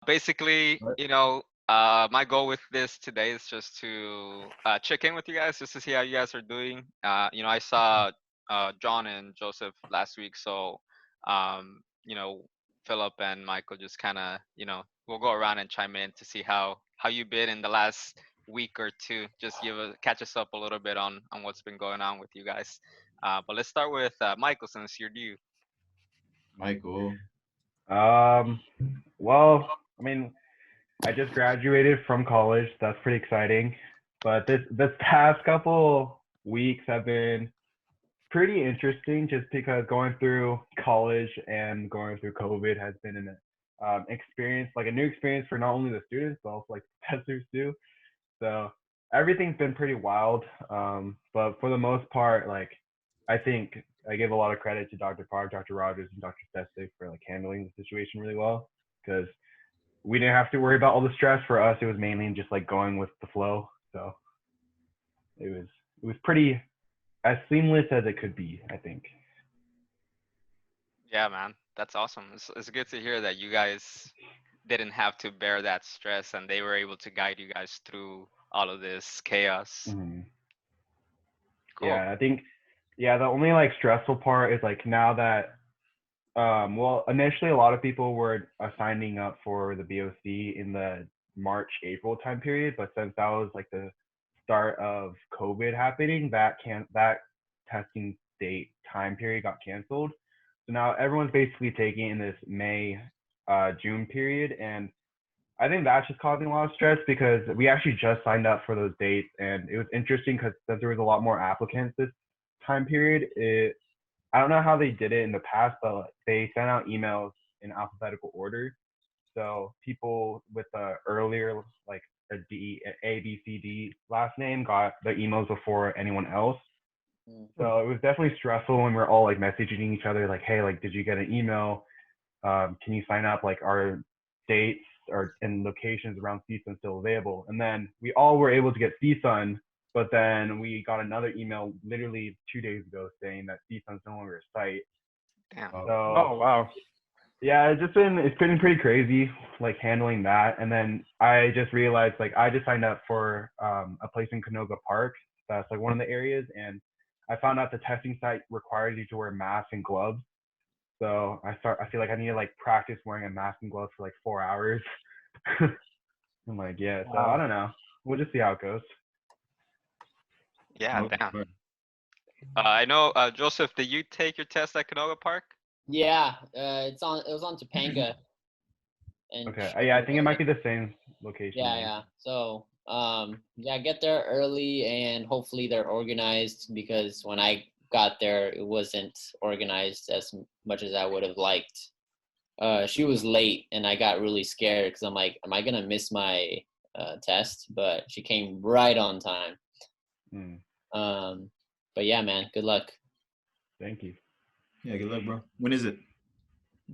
Basically, What? my goal with this today is just to check in with you guys, just to see how you guys are doing. I saw John and Joseph last week, so um, you know, Philip and Michael just kind of, we'll go around and chime in to see how you been in the last week or two. Just catch us up a little bit on what's been going on with you guys. But let's start with Michael, since you're new. Michael. Um, well, I mean, I just graduated from college. That's pretty exciting. But this past couple weeks have been pretty interesting, just because going through college and going through COVID has been an experience, like a new experience for not only the students but also like professors too. So everything's been pretty wild. But for the most part, like I think I give a lot of credit to Dr. Park, Dr. Rogers, and Dr. Stesic for like handling the situation really well, because we didn't have to worry about all the stress. For us, it was mainly just like going with the flow. So it was pretty as seamless as it could be, I think. Yeah, man, that's awesome. It's good to hear that you guys didn't have to bear that stress and they were able to guide you guys through all of this chaos. Hmm. Cool. Yeah, I think yeah, the only like stressful part is like now that well, initially a lot of people were signing up for the BOC in the March April time period, but since that was like the start of COVID happening, that testing date time period got canceled. So now everyone's basically taking in this May June period, and I think that's just causing a lot of stress because we actually just signed up for those dates, and it was interesting because since there was a lot more applicants this time period, I don't know how they did it in the past, but like, they sent out emails in alphabetical order. So people with the earlier like A B C D last name got the emails before anyone else. Mm. So it was definitely stressful when we're all like messaging each other like, hey, like, did you get an email? Can you sign up? Like, our dates or and locations around CSUN still available? And then we all were able to get CSUN, but then we got another email literally 2 days ago saying that CSUN's no longer a site. Damn. Oh, So Oh wow. yeah, it's been pretty crazy like handling that. And then I just realized like I just signed up for a place in Canoga Park. That's like one of the areas, and I found out the testing site requires you to wear masks and gloves. So I feel like I need to like practice wearing a mask and gloves for like 4 hours. I'm like, yeah. So I Wow. don't know. We'll just see how it goes. Yeah, okay. damn. I know, Joseph, did you take your test at Canoga Park? Yeah, it was on Topanga and Okay. Yeah, I think it yeah, might be the same location yeah, then. yeah. So yeah, get there early and hopefully they're organized because when I got there, it wasn't organized as much as I would have liked. She was late and I got really scared because I'm like, am I gonna miss my test? But she came right on time. Mm, Um, but yeah, man, good luck. thank you. Yeah, good luck, bro. When is it?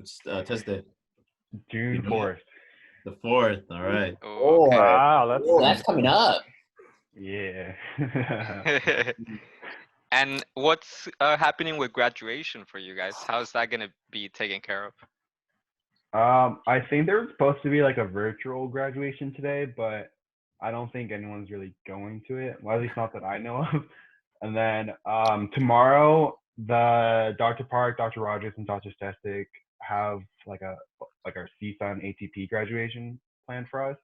It's test day. You June know yet? 4th. The 4th. All right. Oh, Oh, okay. Wow, that's oh, soon. that's coming up. Yeah. And what's happening with graduation for you guys? How's that gonna be taken care of? I think there was supposed to be like a virtual graduation today, but I don't think anyone's really going to it. Well, at least not that I know of. And then tomorrow, the Dr. Park, Dr. Rogers, and Dr. Stesic have like a like our CSUN ATP graduation planned for us.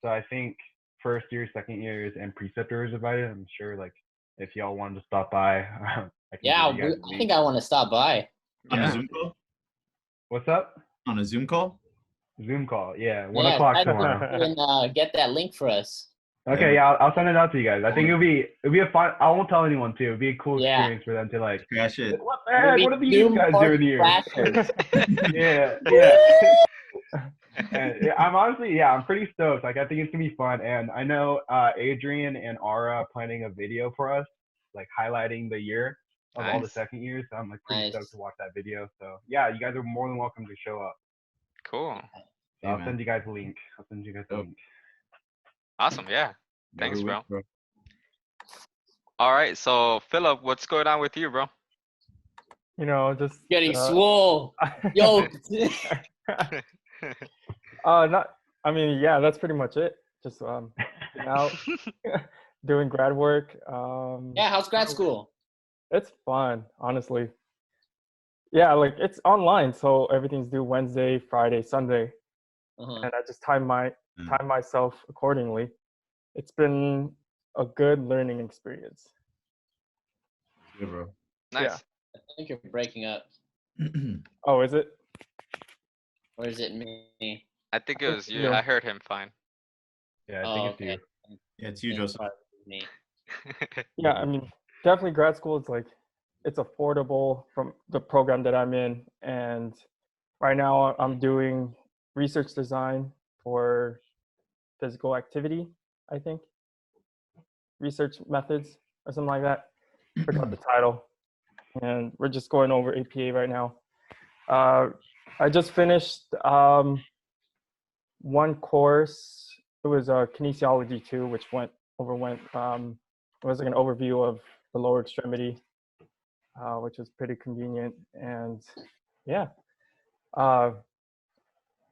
So I think first years, second years, and preceptors invited. I'm sure like if y'all wanted to stop by, I can give Yeah, you guys a I think link. I want to stop by. On a Yeah. Zoom call? What's up? On a Zoom call? Zoom call. Yeah, one Yeah, o'clock try tomorrow. to get that link for us. Okay, yeah, I'll send it out to you guys. I think it'll be a fun. I won't tell anyone too. It'll be a cool Yeah. experience for them to like. Crash it. What the We'll heck? be What are these Zoom guys party doing here? crashers. Yeah, yeah. And yeah, I'm honestly, yeah, I'm pretty stoked. Like, I think it's gonna be fun, and I know Adrian and Ara are planning a video for us, like highlighting the year of all the Nice. second years. So I'm like pretty stoked Nice. to watch that video. So yeah, you guys are more than welcome to show up. Cool. So Hey, I'll man. send you guys a link. I'll send you guys a Dope. link. Awesome. Yeah. Thanks, Never bro. win, All right. So, Philip, what's going on with you, bro? Just Getting swole. Yo, Not. I mean, yeah, that's pretty much it. Just getting out, doing grad work. Yeah, how's grad school? It's fun, honestly. Yeah, like it's online, so everything's due Wednesday, Friday, Sunday, Uh-huh. and I just time myself accordingly. It's been a good learning experience. Good, bro. Yeah. Nice. I think you're breaking up, Oh, is it? or is it me? I think it think was you. you. I heard him fine. Yeah, I Oh, think it's okay. you. Yeah, it's you, Then Joseph. probably me. Yeah, I mean, definitely grad school is like it's affordable from the program that I'm in, and right now I'm doing research design for physical activity, I think. Research methods or something like that. Forgot the title. And we're just going over APA right now. I just finished one course. It was kinesiology 2, which overwent it was like an overview of the lower extremity, which was pretty convenient. And yeah, uh,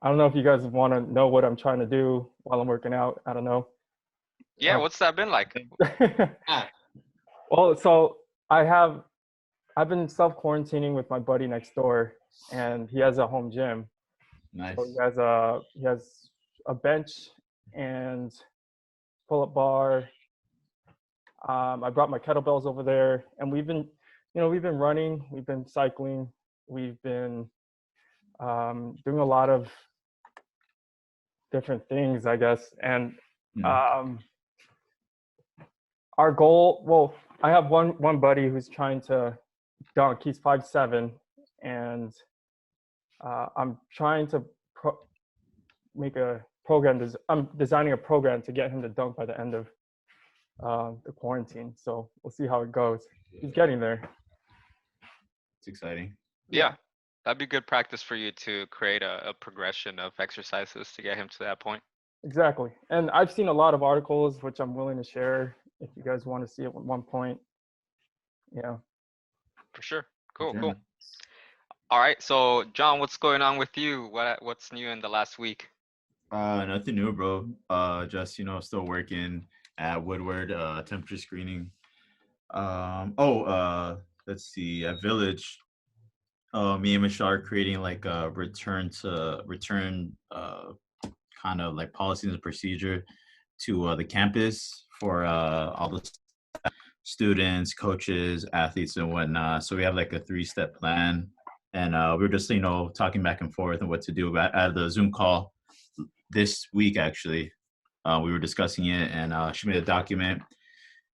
I don't know if you guys want to know what I'm trying to do while I'm working out. I don't know. Yeah, what's that been like? Ah, Well, so I've been self-quarantining with my buddy next door, and he has a home gym. Nice. So he has a bench and pull-up bar. I brought my kettlebells over there, and we've been running, we've been cycling, we've been doing a lot of different things, I guess. And our goal, well, I have one buddy who's trying to dunk. He's 5'7", and I'm trying to make a program. I'm designing a program to get him to dunk by the end of the quarantine. So we'll see how it goes. He's getting there. It's exciting. Yeah, that'd be good practice for you to create a progression of exercises to get him to that point. Exactly. And I've seen a lot of articles, which I'm willing to share if you guys want to see at one point. Yeah. For sure. Cool, Yeah, cool. man. All right, so John, what's going on with you? What's new in the last week? Nothing new, bro. Just still working at Woodward, temperature screening. Let's see, at Village, me and Michelle are creating like a return kind of like policies and procedure to the campus for all the students, coaches, athletes, and whatnot. So we have like a 3-step plan, and we're just talking back and forth and what to do. At the Zoom call this week, actually, we were discussing it, and she made a document,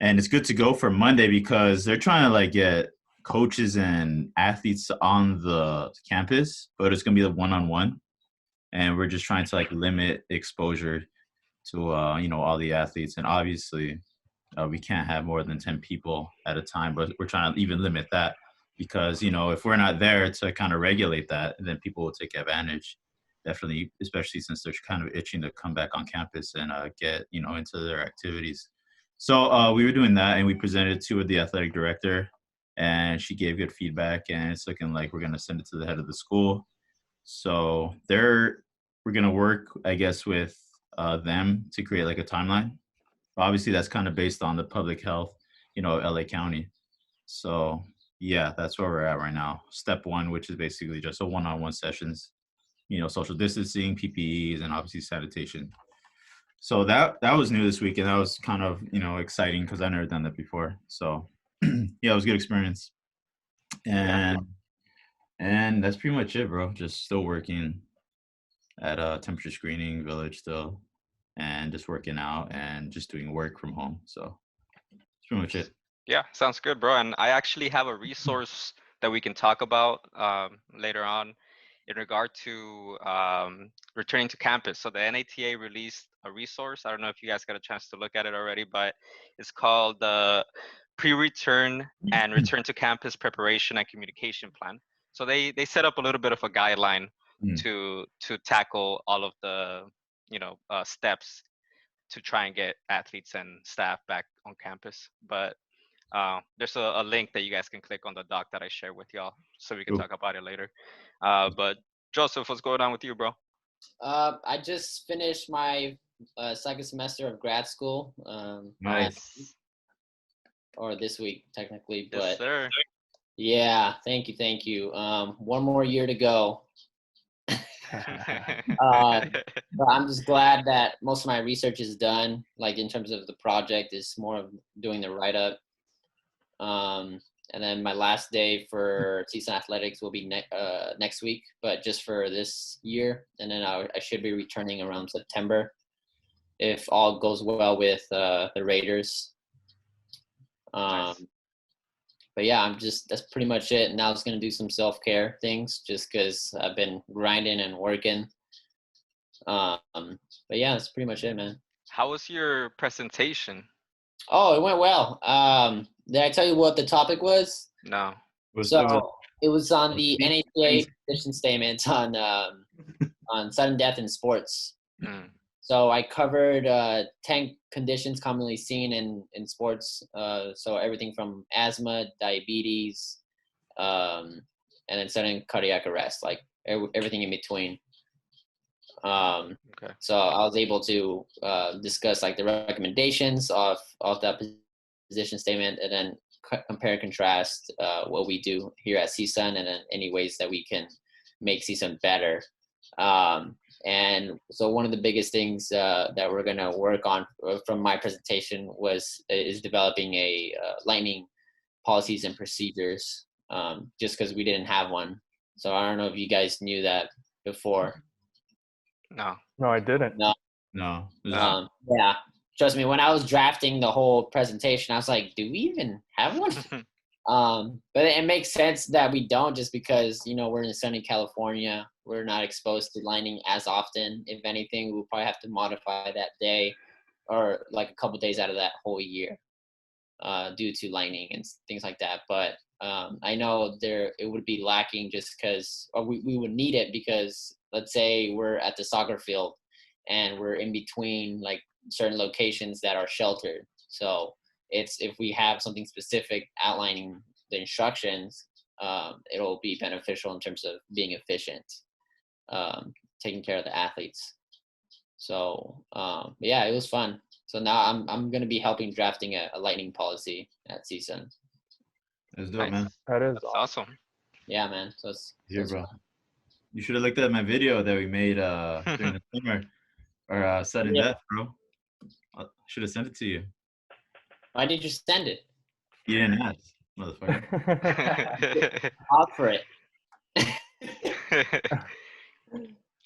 and it's good to go for Monday because they're trying to like get coaches and athletes on the campus, but it's gonna be a one-on-one, and we're just trying to like limit exposure to all the athletes, and obviously we can't have more than 10 people at a time, but we're trying to even limit that because if we're not there to kind of regulate that, then people will take advantage. Definitely, especially since they're kind of itching to come back on campus and get into their activities. So we were doing that, and we presented it to the athletic director, and she gave good feedback, and it's looking like we're going to send it to the head of the school. So we're going to work, I guess, with them to create like a timeline. Obviously, that's kind of based on the public health, LA County. So yeah, that's where we're at right now. Step 1, which is basically just a one-on-one sessions, social distancing, PPEs, and obviously sanitation. So that was new this week, and that was kind of exciting because I've never done that before. So yeah, it was a good experience. And that's pretty much it, bro. Just still working at temperature screening Village still, and just working out and just doing work from home. So that's pretty much it. Yeah, sounds good, bro. And I actually have a resource that we can talk about later on in regard to returning to campus. So the NATA released a resource. I don't know if you guys got a chance to look at it already, but it's called the Pre-Return and Return to Campus Preparation and Communication Plan. So they set up a little bit of a guideline to tackle all of the steps to try and get athletes and staff back on campus. But there's a link that you guys can click on the doc that I share with y'all, so we can talk about it later. But Joseph, what's going on with you, bro? I just finished my second semester of grad school. Nice. Or this week technically, Yes, but sir. yeah, thank you. One more year to go. But I'm just glad that most of my research is done. Like in terms of the project, is more of doing the write up. And then my last day for season athletics will be next week, but just for this year. And then I should be returning around September, if all goes well with the Raiders. Nice. But yeah, that's pretty much it. Now I was gonna do some self-care things, just because I've been grinding and working. But yeah, that's pretty much it, man. How was your presentation? Oh, it went well. Did I tell you what the topic was? No. So it was on the NHA position statements on sudden death in sports. Mm. So I covered 10 conditions commonly seen in sports. So everything from asthma, diabetes, and then sudden cardiac arrest, like everything in between. Okay. So I was able to discuss like the recommendations of that position statement, and then compare and contrast what we do here at CSUN, and then any ways that we can make CSUN better. And so one of the biggest things that we're going to work on from my presentation is developing a lightning policies and procedures, just because we didn't have one. So I don't know if you guys knew that before. No. No, I didn't. No. Yeah, trust me, when I was drafting the whole presentation, I was like, do we even have one? But it makes sense that we don't, just because, we're in sunny California. We're not exposed to lightning as often. If anything, we'll probably have to modify that day or like a couple days out of that whole year due to lightning and things like that. But I know it would be lacking, just because, or we would need it, because let's say we're at the soccer field and we're in between like certain locations that are sheltered. So if we have something specific outlining the instructions, it'll be beneficial in terms of being efficient, taking care of the athletes. So yeah, it was fun. So now I'm gonna be helping drafting a lightning policy at CSUN. That's dope, man. That is That's awesome. Yeah, man. So it's Here, bro. You should have looked at my video that we made during the summer, or sudden death, bro. I should have sent it to you. Why did you send it? You didn't ask, motherfucker. Opt for it.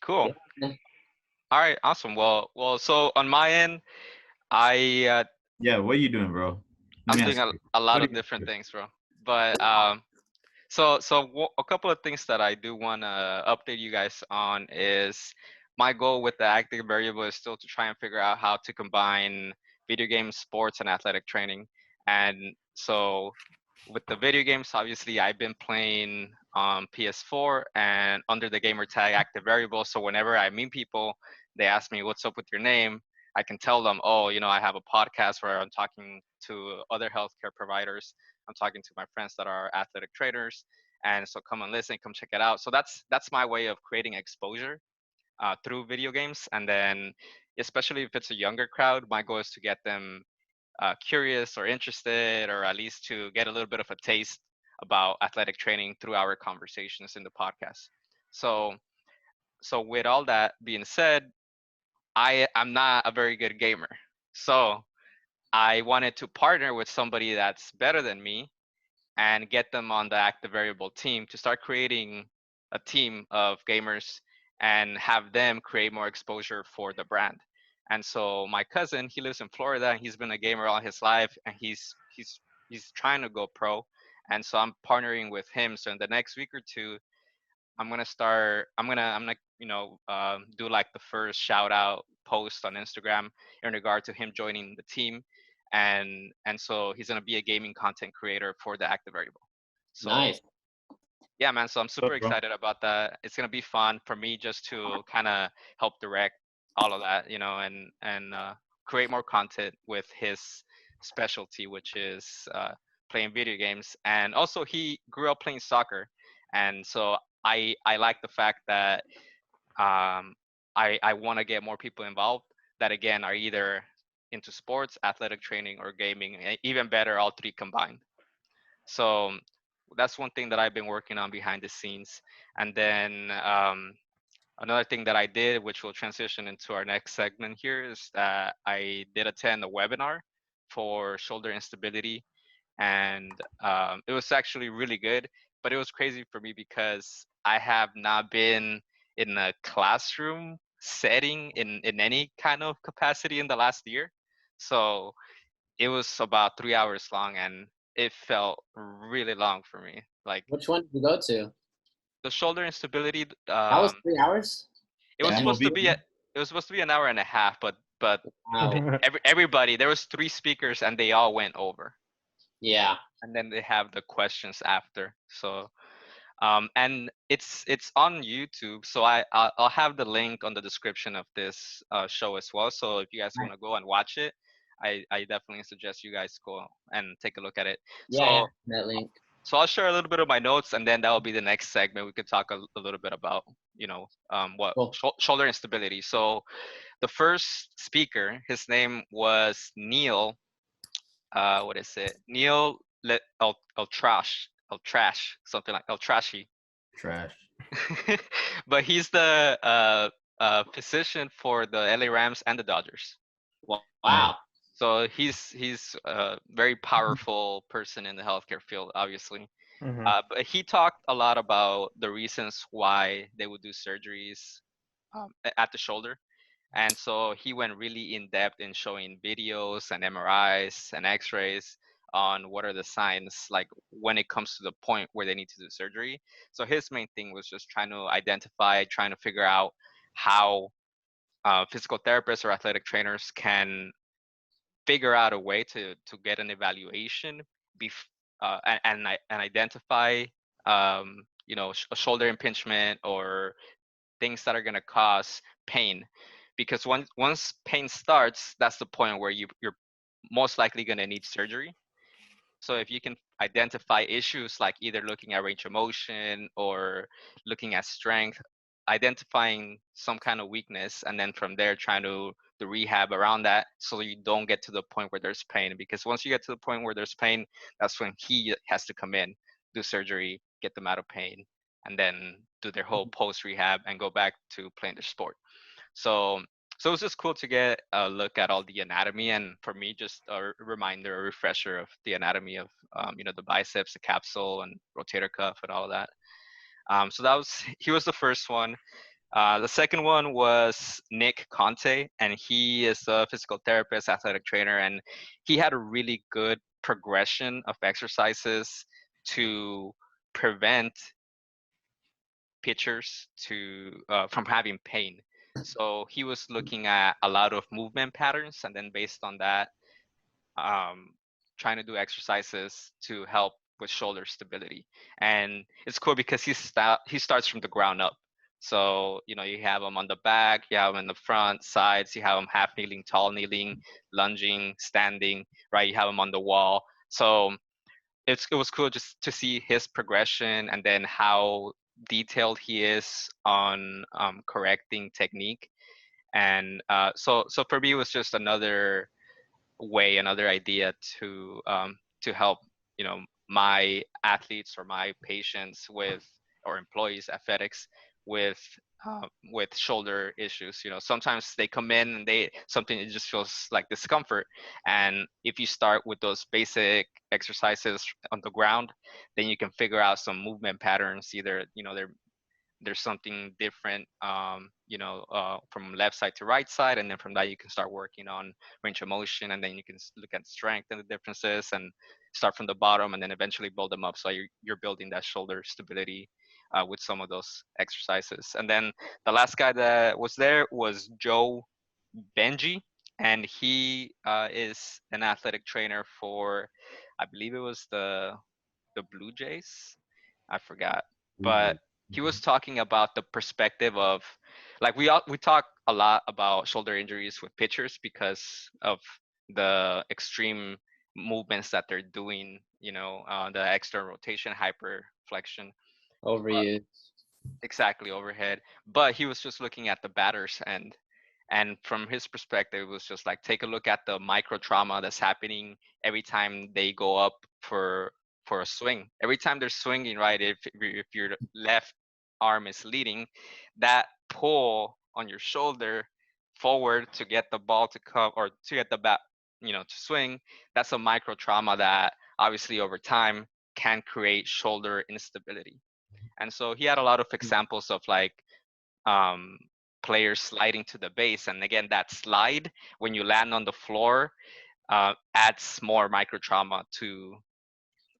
Cool. Yeah. All right. Awesome. Well. So on my end, I Yeah, what are you doing, bro? I'm doing a lot of different things, bro. But so a couple of things that I do want to update you guys on is my goal with the active variable is still to try and figure out how to combine video games, sports, and athletic training. And so with the video games, obviously I've been playing on PS4 and under the gamer tag active variable. So whenever I meet people, they ask me, "What's up with your name?" I can tell them, "Oh, I have a podcast where I'm talking to other healthcare providers. I'm talking to my friends that are athletic trainers, and so come and listen, come check it out." So that's my way of creating exposure through video games, and then especially if it's a younger crowd, my goal is to get them curious or interested, or at least to get a little bit of a taste about athletic training through our conversations in the podcast. So, so with all that being said, I'm not a very good gamer. So I wanted to partner with somebody that's better than me and get them on the active variable team to start creating a team of gamers and have them create more exposure for the brand. And so my cousin, he lives in Florida and he's been a gamer all his life, and he's trying to go pro. And so I'm partnering with him. So in the next week or two, I'm gonna do like the first shout out post on Instagram in regard to him joining the team, and so he's gonna be a gaming content creator for the active variable. So Nice. yeah, man. So I'm super Up, bro. excited about that. It's gonna be fun for me just to kind of help direct all of that, and create more content with his specialty, which is playing video games. And also, he grew up playing soccer, and so I like the fact that um, I want to get more people involved that again are either into sports, athletic training, or gaming. Even better, all three combined. So that's one thing that I've been working on behind the scenes. And then another thing that I did, which will transition into our next segment here, is that I did attend a webinar for shoulder instability, and it was actually really good. But it was crazy for me because I have not been in a classroom setting in any kind of capacity in the last year. So it was about 3 hours long, and it felt really long for me. Like Which one did you go to? the shoulder instability, That was 3 hours. it was The supposed to MOB. be it was supposed to be an hour and a half, but Wow. everybody, there was three speakers and they all went over, Yeah. and then they have the questions after. So and it's on YouTube, so I'll have the link on the description of this show as well. So if you guys want to go and watch it, I definitely suggest you guys go and take a look at it. Yeah. Yeah. So That link. so I'll share a little bit of my notes, and then that will be the next segment. We could talk a little bit about what Cool. shoulder instability. So the first speaker, his name was Neil. What is it? Neil El Trash, El Trash, something like El Trashy. Trash. But he's the physician for the LA Rams and the Dodgers. Wow. So he's a very powerful person in the healthcare field, obviously. Mhm. But he talked a lot about the reasons why they would do surgeries at the shoulder. And so he went really in depth in showing videos and MRIs and X-rays on what are the signs, like when it comes to the point where they need to do surgery. So his main thing was just trying to identify, trying to figure out how physical therapists or athletic trainers can figure out a way to get an evaluation and identify a shoulder impingement or things that are going to cause pain, because once pain starts, that's the point where you're most likely going to need surgery. So if you can identify issues like either looking at range of motion or looking at strength, identifying some kind of weakness, and then from there trying to the rehab around that so you don't get to the point where there's pain. Because once you get to the point where there's pain, that's when he has to come in, do surgery, get them out of pain, and then do their whole post rehab and go back to playing their sport. So so it's just cool to get a look at all the anatomy, and for me, just a reminder, a refresher of the anatomy of the biceps, the capsule, and rotator cuff, and all of that. So that was he was the first one. The second one was Nick Conte, and he is a physical therapist, athletic trainer, and he had a really good progression of exercises to prevent pitchers from having pain. So he was looking at a lot of movement patterns, and then based on that, um, trying to do exercises to help with shoulder stability. And it's cool because he starts from the ground up. So you have him on the back, you have him in the front, sides, you have him half kneeling, tall kneeling, lunging, standing, right? You have him on the wall. So it was cool just to see his progression and then how detailed he is on correcting technique. And so for me, it was just another way, another idea to help my athletes or my patients with or employees at FedEx with with shoulder issues. Sometimes they come in and they something, it just feels like discomfort, and if you start with those basic exercises on the ground, then you can figure out some movement patterns. Either there's something different, from left side to right side, and then from that you can start working on range of motion, and then you can look at strength and the differences, and start from the bottom, and then eventually build them up. So you're building that shoulder stability with some of those exercises. And then the last guy that was there was Joe Benji, and he is an athletic trainer for, I believe it was the Blue Jays. I forgot, but he was talking about the perspective of, like, we talk a lot about shoulder injuries with pitchers because of the extreme movements that they're doing, the external rotation, hyperflexion. But Overused. exactly overhead. But he was just looking at the batter's end, and from his perspective, it was just like take a look at the micro trauma that's happening every time they go up for a swing. Every time they're swinging, right? If your left arm is leading, that pull on your shoulder forward to get the ball to come or to get the bat, to swing. That's a micro trauma that obviously over time can create shoulder instability. And so he had a lot of examples of like um, players sliding to the base. And again, that slide, when you land on the floor, adds more micro trauma to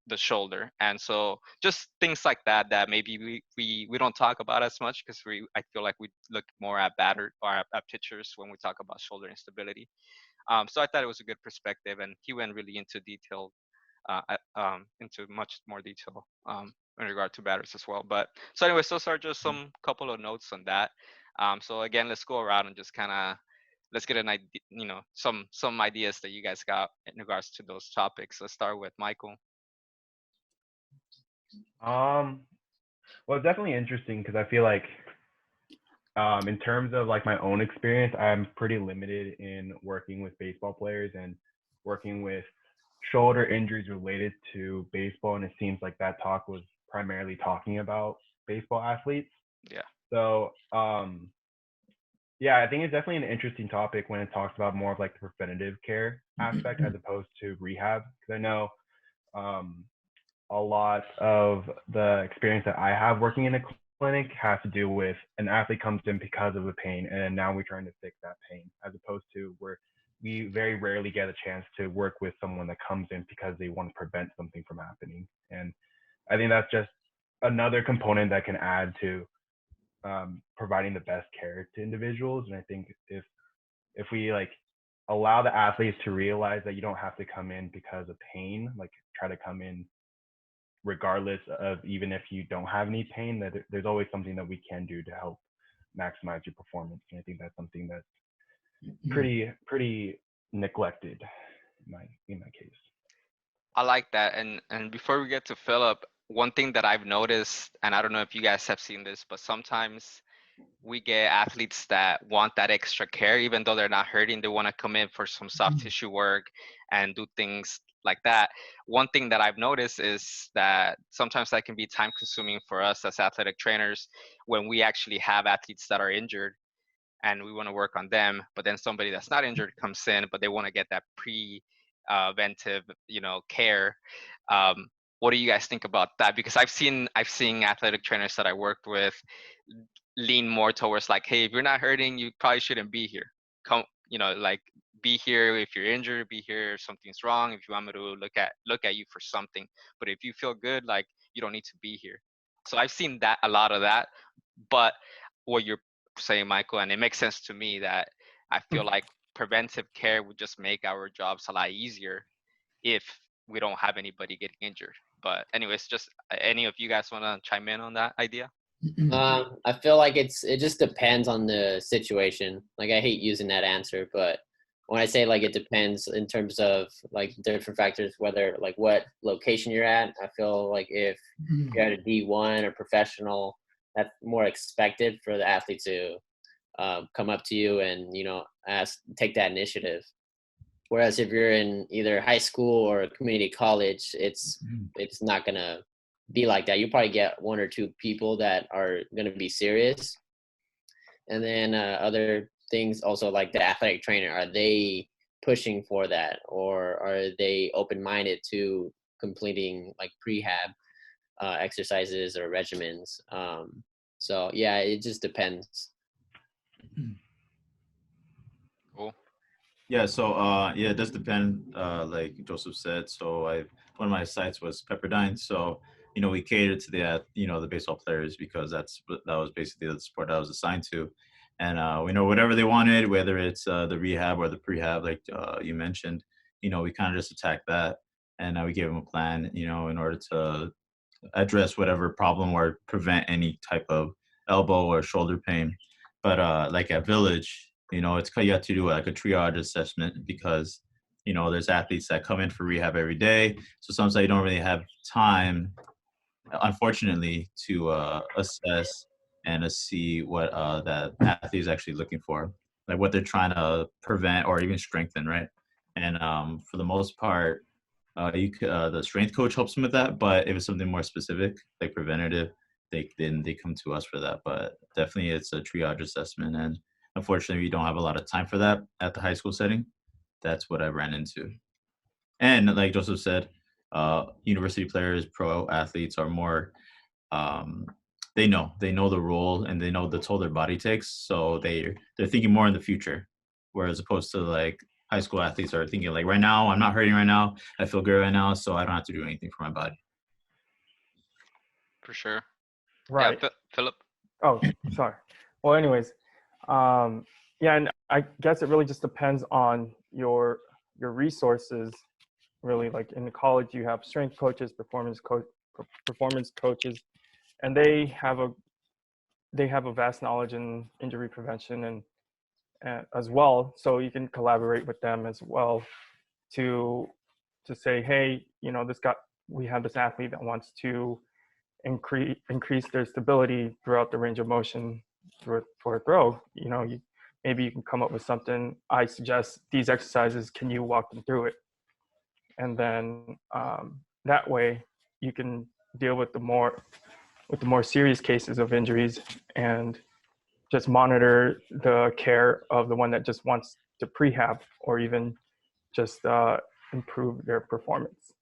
the shoulder. And so just things like that that maybe we don't talk about as much because I feel like we look more at batter or at pitchers when we talk about shoulder instability. So I thought it was a good perspective, and he went really into detail, into much more detail in regard to batters as well. But so anyways, those are just some couple of notes on that. So again, let's go around and just kind of let's get an idea, some ideas that you guys got in regards to those topics. Let's start with Michael. Well, it's definitely interesting because I feel like, in terms of like my own experience, I'm pretty limited in working with baseball players and working with shoulder injuries related to baseball, and it seems like that talk was primarily talking about baseball athletes. Yeah. So, yeah, I think it's definitely an interesting topic when it talks about more of like the preventative care aspect as opposed to rehab. Because I know, um, a lot of the experience that I have working in a clinic has to do with an athlete comes in because of a pain, and now we're trying to fix that pain, as opposed to where we very rarely get a chance to work with someone that comes in because they want to prevent something from happening. And I think that's just another component that can add to, providing the best care to individuals. And I think if we like allow the athletes to realize that you don't have to come in because of pain, like try to come in regardless of, even if you don't have any pain, that there's always something that we can do to help maximize your performance. And I think that's something that's pretty neglected in my case. I like that. And before we get to Philip, one thing that I've noticed, and I don't know if you guys have seen this, but sometimes we get athletes that want that extra care, even though they're not hurting. They want to come in for some soft tissue work and do things like that. One thing that I've noticed is that sometimes that can be time consuming for us as athletic trainers when we actually have athletes that are injured and we want to work on them, but then somebody that's not injured comes in, but they want to get that preventive, care. What do you guys think about that? Because I've seen athletic trainers that I worked with lean more towards like, hey, if you're not hurting, you probably shouldn't be here. Come, like be here if you're injured, be here if something's wrong. If you want me to look at you for something, but if you feel good, like you don't need to be here. So I've seen that a lot of that, but what you're saying, Michael, and it makes sense to me that I feel like preventive care would just make our jobs a lot easier if we don't have anybody getting injured. But anyways, just any of you guys want to chime in on that idea? I feel like it just depends on the situation. Like I hate using that answer, but when I say like it depends in terms of like different factors, whether like what location you're at, I feel like if you're at a D1 or professional, that's more expected for the athlete to come up to you and take that initiative. Whereas if you're in either high school or community college, it's not gonna be like that. You probably get one or two people that are gonna be serious, and then other things also like the athletic trainer. Are they pushing for that, or are they open-minded to completing like prehab exercises or regimens? So yeah, it just depends. Cool. Yeah, so yeah, it does depend, like Joseph said. So one of my sites was Pepperdine. So, we catered to the baseball players because that was basically the sport I was assigned to. And we know whatever they wanted, whether it's the rehab or the prehab, like you mentioned, we kind of just attacked that. And we gave them a plan, in order to address whatever problem or prevent any type of elbow or shoulder pain. But like at Village, it's you have to do like a triage assessment because there's athletes that come in for rehab every day. So sometimes you don't really have time, unfortunately, to assess and to see what that athlete is actually looking for, like what they're trying to prevent or even strengthen, right? And for the most part, the strength coach helps them with that. But if it's something more specific, like preventative, they come to us for that. But definitely, it's a triage assessment, and unfortunately, we don't have a lot of time for that at the high school setting. That's what I ran into. And like Joseph said, university players, pro athletes are more um, they know the role and they know the toll their body takes, so they're thinking more in the future, whereas opposed to like high school athletes are thinking like right now I'm not hurting right now, I feel good right now, so I don't have to do anything for my body. For sure. Yeah, Right. Philip. Oh, sorry. Well, anyways, yeah, and I guess it really just depends on your resources. Really, like in college, you have strength coaches, performance coaches, and they have a vast knowledge in injury prevention and as well. So you can collaborate with them as well to say, hey, we have this athlete that wants to increase their stability throughout the range of motion for a throw. Maybe you can come up with something. I suggest these exercises. Can you walk them through it? And then that way you can deal with the more serious cases of injuries and just monitor the care of the one that just wants to prehab or even just improve their performance.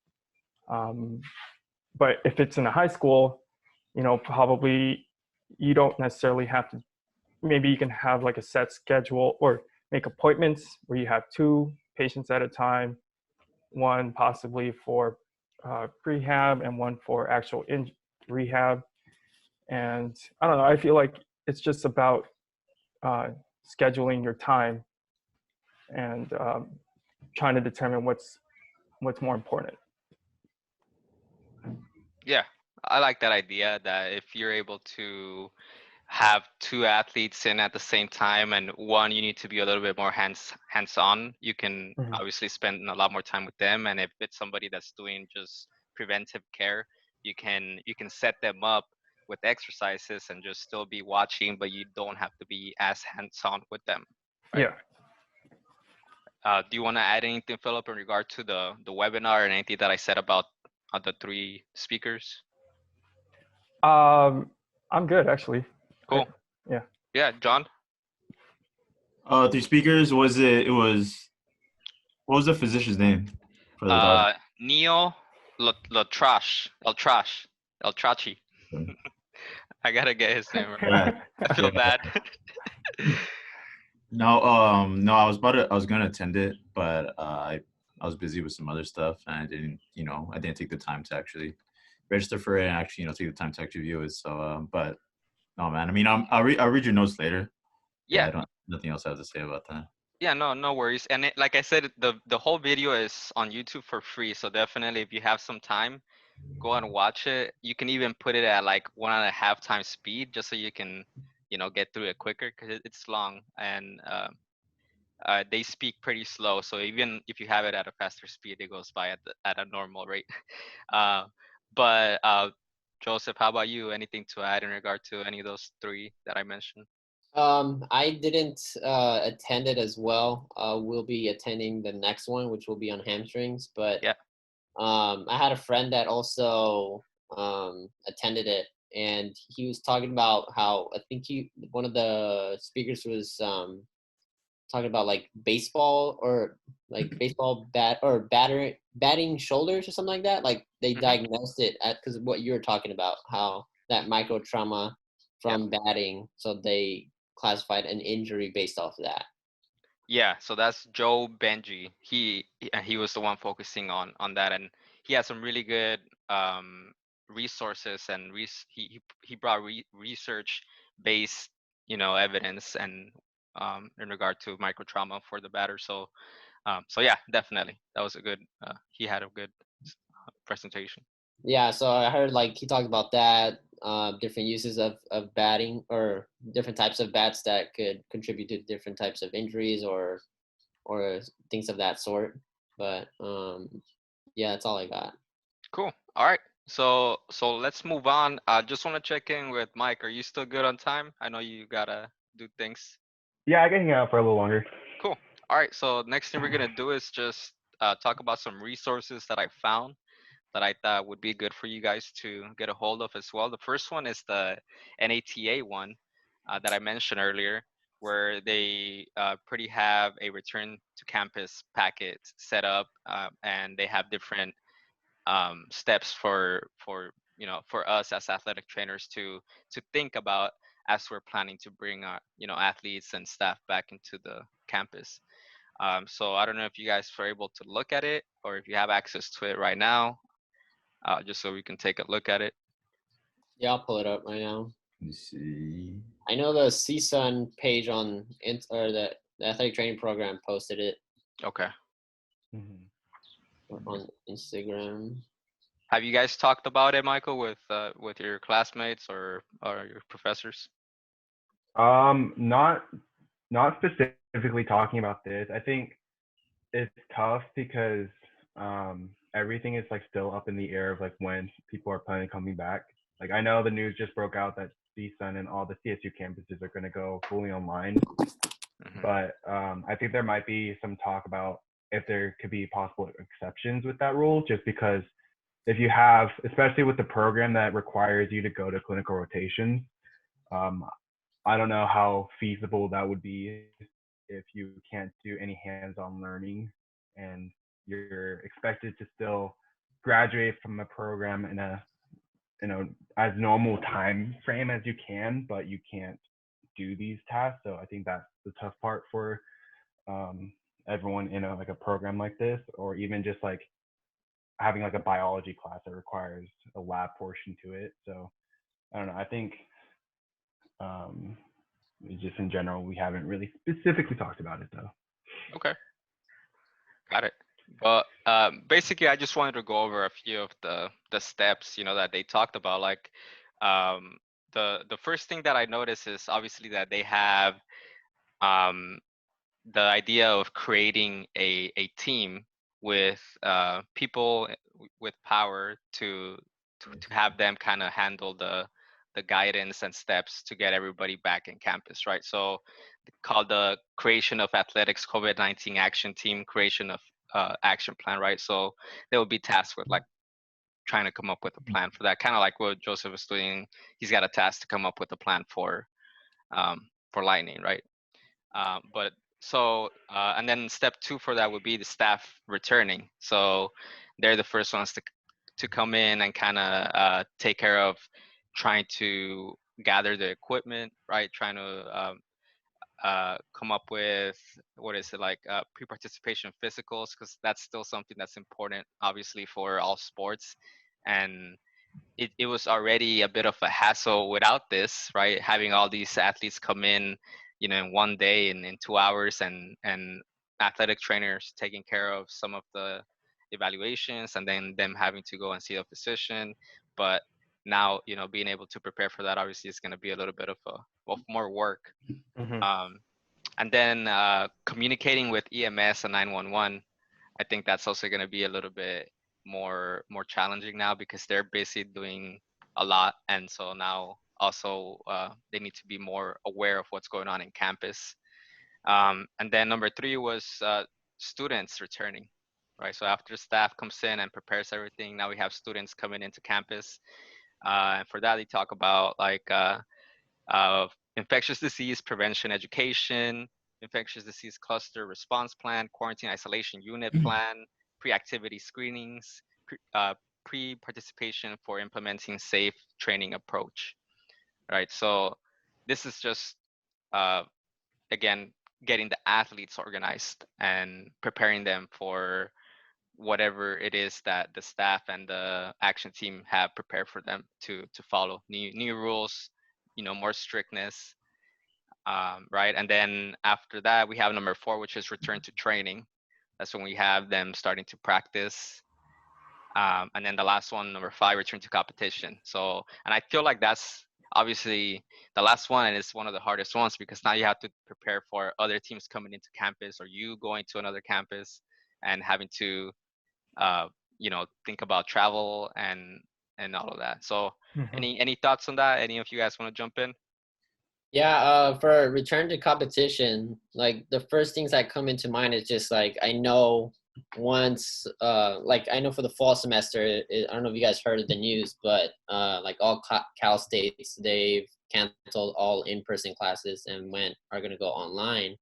But if it's in a high school, probably you don't necessarily have to. Maybe you can have like a set schedule or make appointments where you have 2 patients at a time, one possibly for prehab and one for actual rehab. And I don't know, I feel like it's just about scheduling your time and trying to determine what's more important. Yeah, I like that idea that if you're able to have 2 athletes in at the same time and one you need to be a little bit more hands on, you can Mhm. obviously spend a lot more time with them. And if it's somebody that's doing just preventive care, you can set them up with exercises and just still be watching, but you don't have to be as hands on with them, right? Yeah. Do you want to add anything, Philip, in regard to the webinar and anything that I said about the 3 speakers? I'm good actually. Cool. Yeah. Yeah, John. 3 speakers, what was the physician's name for the dog? Neo Latrash, El Trachi. I gotta get his name right. Yeah, I feel yeah. bad. No, I was gonna attend it, but I was busy with some other stuff, and I didn't take the time to actually register for it and actually, take the time to actually view it. So, but no, man. I mean, I'll read your notes later, but Yeah, I don't nothing else I have to say about that. yeah, no worries. And like I said, the whole video is on YouTube for free. So definitely, if you have some time, go and watch it. You can even put it at like 1.5 times speed, just so you can, get through it quicker because it's long and they speak pretty slow. So even if you have it at a faster speed, it goes by at a normal rate. Uh, but Joseph, how about you? Anything to add in regard to any of those 3 that I mentioned? I didn't attend it as well. We'll be attending the next one, which will be on hamstrings. But Yeah. I had a friend that also attended it, and he was talking about how I think one of the speakers was talking about like baseball or like baseball bat or batting shoulders or something like that. Like they Hmm. diagnosed it because of what you were talking about, how that micro trauma Yep. from batting, so they classified an injury based off of that. Yeah, so that's Joe Benji. He was the one focusing on that, and he had some really good resources and he brought research based evidence and in regard to micro trauma for the batter. So yeah, definitely that was a good. He had a good presentation. Yeah, so I heard like he talked about that, different uses of batting or different types of bats that could contribute to different types of injuries or things of that sort. But yeah, that's all I got. Cool. All right. So let's move on. I just want to check in with Mike. Are you still good on time? I know you gotta do things. Yeah, I can hang out for a little longer. Cool. All right. So next thing we're gonna do is just talk about some resources that I found that I thought would be good for you guys to get a hold of as well. The first one is the NATA one that I mentioned earlier, where they pretty have a return to campus packet set up, and they have different steps for for us as athletic trainers to think about as we're planning to bring our athletes and staff back into the campus. So I don't know if you guys are able to look at it or if you have access to it right now, just so we can take a look at it. Yeah, I'll pull it up right now. Let me see. I know the CSUN page on or the athletic training program posted it Okay. on Instagram. Have you guys talked about it, Michael, with your classmates or your professors? Not specifically talking about this. I think it's tough because everything is like still up in the air of like when people are planning on coming back. Like I know the news just broke out that CSUN and all the CSU campuses are going to go fully online, but I think there might be some talk about if there could be possible exceptions with that rule, just because if you have, especially with the program that requires you to go to clinical rotations, um, I don't know how feasible that would be if you can't do any hands-on learning and you're expected to still graduate from a program in a as normal time frame as you can, but you can't do these tasks. So I think that's the tough part for everyone in like a program like this, or even just like having like a biology class that requires a lab portion to it. So I don't know. I think um, just in general, we haven't really specifically talked about it though. Okay, got it. But basically, I just wanted to go over a few of the steps, that they talked about. Like, um, the first thing that I noticed is obviously that they have um, the idea of creating a team with people with power to have them kind of handle the guidance and steps to get everybody back in campus, right? So called the creation of athletics COVID-19 action team, creation of action plan, right? So they will be tasked with like trying to come up with a plan for that, kind of like what Joseph is doing. He's got a task to come up with a plan for lightning, right? But so and then step two for that would be the staff returning. So they're the first ones to come in and kind of take care of trying to gather the equipment, right? Trying to come up with what is it like pre-participation physicals, because that's still something that's important, obviously, for all sports. And it was already a bit of a hassle without this, right? Having all these athletes come in, in one day and in 2 hours, and athletic trainers taking care of some of the evaluations, and then them having to go and see a physician. But now, being able to prepare for that obviously is going to be a little bit of more work. Um, and then communicating with EMS and 911, I think that's also going to be a little bit more challenging now because they're busy doing a lot, and so now also they need to be more aware of what's going on in campus. And then number three was students returning, right? So after staff comes in and prepares everything, now we have students coming into campus, and for that they talk about like of infectious disease prevention education, infectious disease cluster response plan, quarantine isolation unit plan, pre-activity screenings, pre-participation for implementing safe training approach, right? So this is just, uh, again, getting the athletes organized and preparing them for whatever it is that the staff and the action team have prepared for them to follow new rules, more strictness, right? And then after that we have number four, which is return to training. That's when we have them starting to practice. And then the last one, number five, return to competition. So, and I feel like that's obviously the last one, and it's one of the hardest ones because now you have to prepare for other teams coming into campus or you going to another campus and having to think about travel and and all of that. So Mhm. any thoughts on that? Any of you guys want to jump in? Yeah, for return to competition, like the first things that come into mind is just like I know once, like I know for the fall semester, I don't know if you guys heard of the news, but like all Cal States, they've canceled all in-person classes and are going to go online.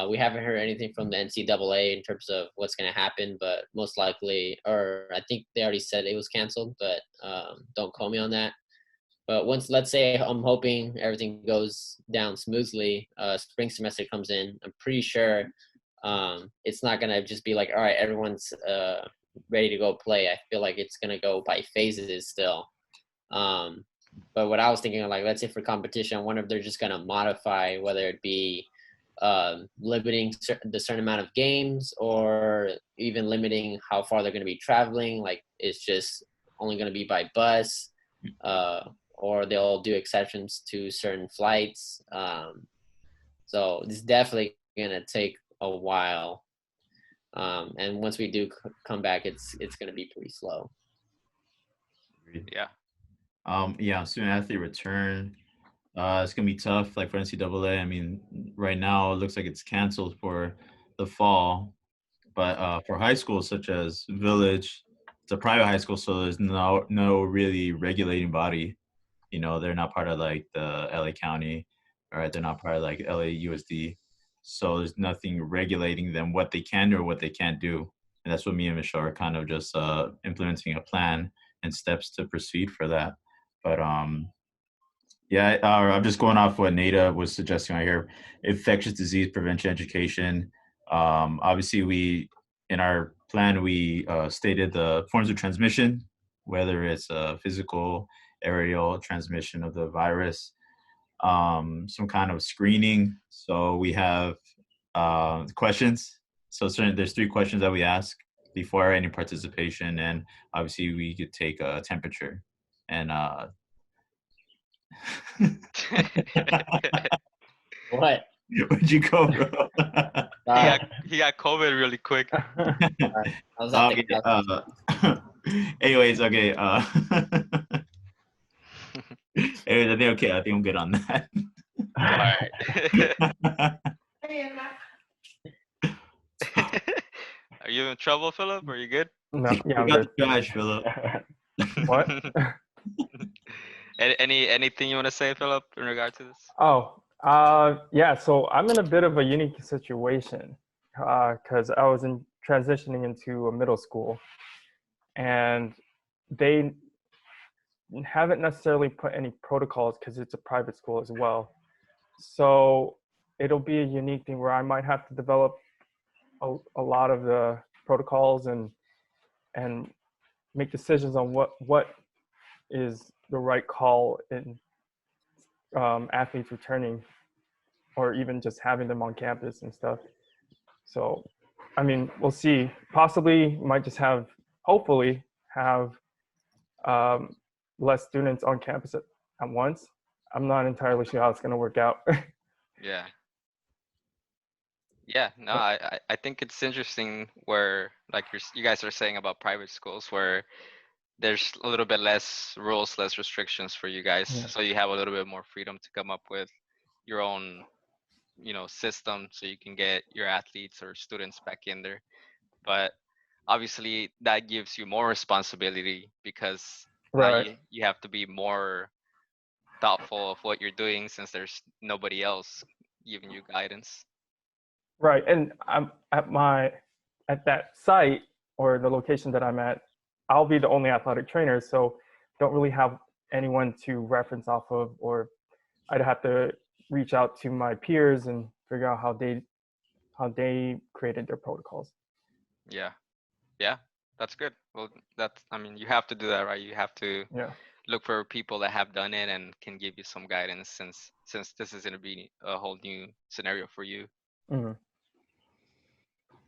We haven't heard anything from the NCAA in terms of what's going to happen, but most likely, or I think they already said it was canceled, but don't quote me on that. But once, let's say, I'm hoping everything goes down smoothly, spring semester comes in, I'm pretty sure it's not going to just be like, all right, everyone's ready to go play. I feel like it's going to go by phases still. Um, but what I was thinking of, like, let's say for competition, I wonder if they're just going to modify, whether it be limiting the certain amount of games or even limiting how far they're going to be traveling. Like, it's just only going to be by bus. Or they'll do exceptions to certain flights. So it's definitely gonna take a while. And once we do come back, it's gonna be pretty slow. Yeah. Yeah, student athlete return. It's gonna be tough, like for NCAA. I mean, right now it looks like it's canceled for the fall, but for high schools such as Village, it's a private high school, so there's no really regulating body. You know, they're not part of like the LA County, all right? They're not part of like LAUSD, so there's nothing regulating them what they can do or what they can't do, and that's what me and Michelle are kind of just implementing a plan and steps to proceed for that. But yeah, I'm just going off what Nada was suggesting right here. Infectious disease prevention education. Obviously, in our plan we stated the forms of transmission, whether it's a physical, aerial transmission of the virus, some kind of screening. So we have questions. So there's 3 questions that we ask before any participation, and obviously we could take a temperature and What? where'd you go, bro? He got COVID really quick. I was at the Okay, anyways, okay. Anyways, I think okay. I think I'm good on that. All right. Are you in trouble, Philip? Are you good? No, yeah, I'm You got good. the trash, Philip. What? Anything you want to say, Philip, in regard to this? Oh, yeah. So I'm in a bit of a unique situation because I was transitioning into a middle school, and they haven't necessarily put any protocols because it's a private school as well. So it'll be a unique thing where I might have to develop a lot of the protocols and make decisions on what is the right call in athletes returning, or even just having them on campus and stuff. So, I mean, we'll see. Possibly might just hopefully have less students on campus at once. I'm not entirely sure how it's going to work out. Yeah. Yeah, no, I think it's interesting where like you guys are saying about private schools where there's a little bit less rules, less restrictions for you guys, Yeah. so you have a little bit more freedom to come up with your own, system, so you can get your athletes or students back in there. But obviously, that gives you more responsibility because now Right. you have to be more thoughtful of what you're doing since there's nobody else giving you guidance. Right. And I'm at that site or the location that I'm at, I'll be the only athletic trainer, so don't really have anyone to reference off of, or I'd have to reach out to my peers and figure out how they created their protocols. Yeah. Yeah, that's good. Well, I mean, you have to do that, right? You have to Yeah. look for people that have done it and can give you some guidance since this is going to be a whole new scenario for you. Mm-hmm.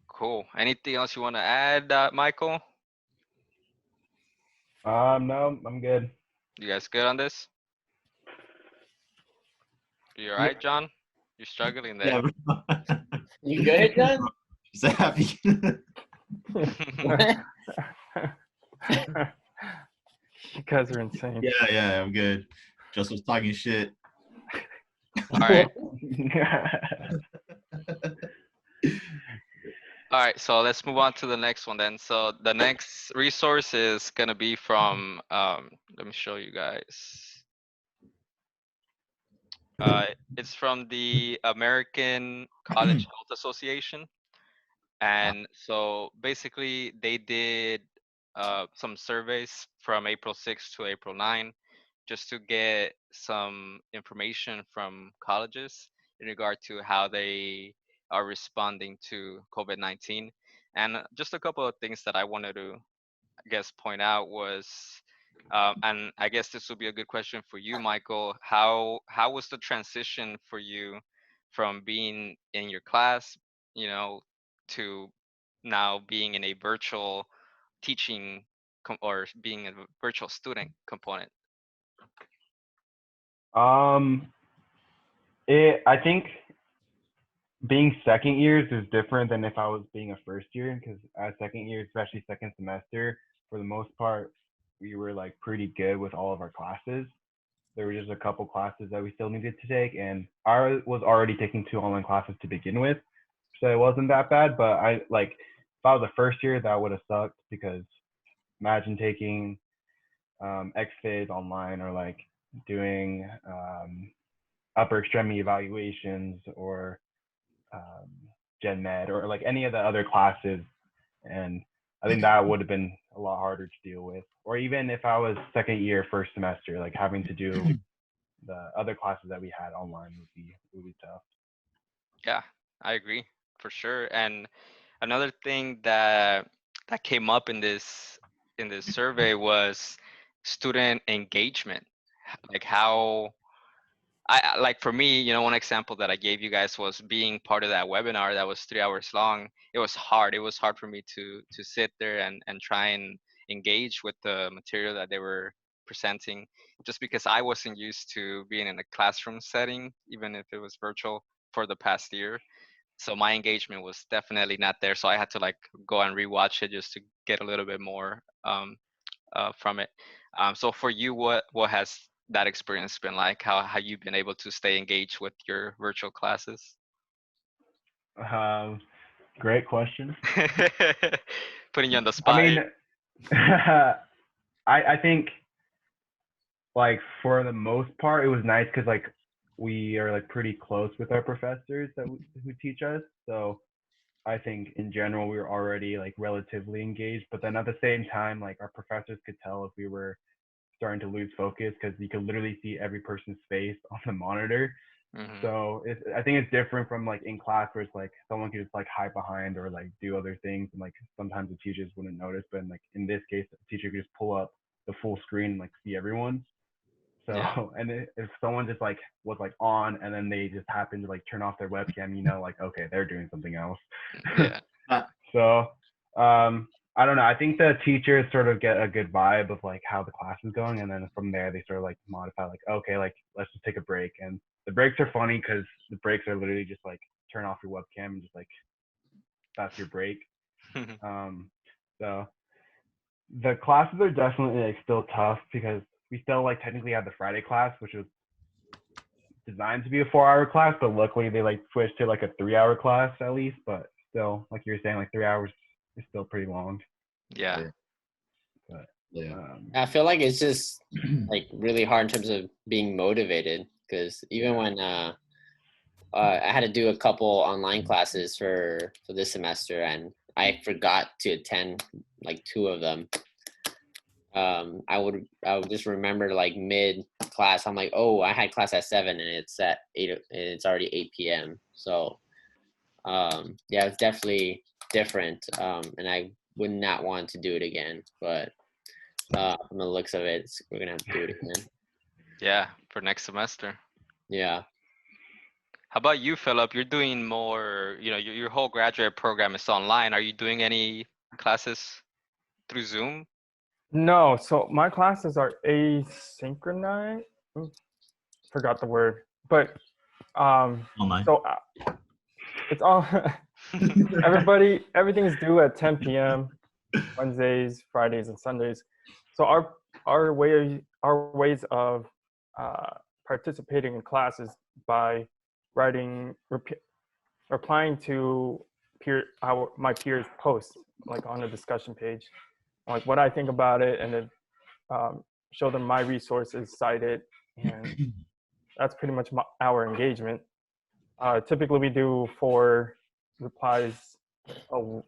Cool. Anything else you want to add, Michael? No, I'm good. You guys good on this? You all right, John? You're struggling there. Yeah, bro. You good, John? Just happy. You guys are insane. Yeah, I'm good. Joseph's talking shit. All right. All right, so let's move on to the next one then. So the next resource is gonna be from let me show you guys. It's from the American College Health Association. And so basically they did some surveys from April 6th to April 9 just to get some information from colleges in regard to how they are responding to COVID-19. And just a couple of things that I wanted to, I guess, point out was, and I guess this will be a good question for you, Michael. How was the transition for you from being in your class, you know, to now being in a virtual teaching or being a virtual student component? I think being second years is different than if I was being a first year, because as second year, especially second semester, for the most part, we were like pretty good with all of our classes. There were just a couple classes that we still needed to take, and I was already taking 2 online classes to begin with, so it wasn't that bad. But if I was a first year, that would have sucked, because imagine taking XFID online, or like doing upper extremity evaluations, or Gen Med, or like any of the other classes. And I think that would have been a lot harder to deal with. Or even if I was second year, first semester, like having to do the other classes that we had online would be tough. Yeah, I agree for sure. And another thing that came up in this survey was student engagement. Like how like for me, one example that I gave you guys was being part of that webinar that was 3 hours long. It was hard. It was hard for me to sit there and try and engage with the material that they were presenting, just because I wasn't used to being in a classroom setting, even if it was virtual, for the past year. So my engagement was definitely not there. So I had to like go and rewatch it just to get a little bit more from it. So for you, what has that experience been like? How you've been able to stay engaged with your virtual classes? Great question. Putting you on the I spot. mean, I think like for the most part, it was nice because like we are like pretty close with our professors who teach us. So I think in general we were already like relatively engaged, but then at the same time, like our professors could tell if we were starting to lose focus, because you could literally see every person's face on the monitor. Mm-hmm. So I think it's different from like in class, where it's like someone could just like hide behind or like do other things, and like sometimes the teachers wouldn't notice. But like in this case, the teacher could just pull up the full screen and like see everyone. So Yeah. and if someone just like was like on, and then they just happened to like turn off their webcam, like, okay, they're doing something else. Yeah. So I don't know. I think the teachers sort of get a good vibe of like how the class is going, and then from there they sort of like modify, like, okay, like let's just take a break. And the breaks are funny because the breaks are literally just like turn off your webcam and just like that's your break. So the classes are definitely like still tough, because we still like technically have the Friday class, which was designed to be a 4-hour class, but luckily they like switched to like a 3-hour class at least. But still, like you were saying, like 3 hours is still pretty long. Yeah. But Yeah. I feel like it's just like really hard in terms of being motivated, because even when I had to do a couple online classes for this semester, and I forgot to attend like 2 of them. I would just remember like mid class, I'm like, oh, I had class at 7 and it's at 8 and it's already 8 p.m. So yeah, it's definitely different, and I would not want to do it again. But from the looks of it, we're gonna have to do it again. Yeah, for next semester. Yeah. How about you, Philip? You're doing more, your whole graduate program is online. Are you doing any classes through Zoom? No, so my classes are asynchronized. Forgot the word, but Online. so it's all everything's due at 10 p.m. Wednesdays, Fridays, and Sundays. So our our ways of participating in classes by writing, replying to my peers' posts, like on a discussion page, like what I think about it, and then show them my resources cited, and that's pretty much our engagement. Typically, we do 4 replies. Well,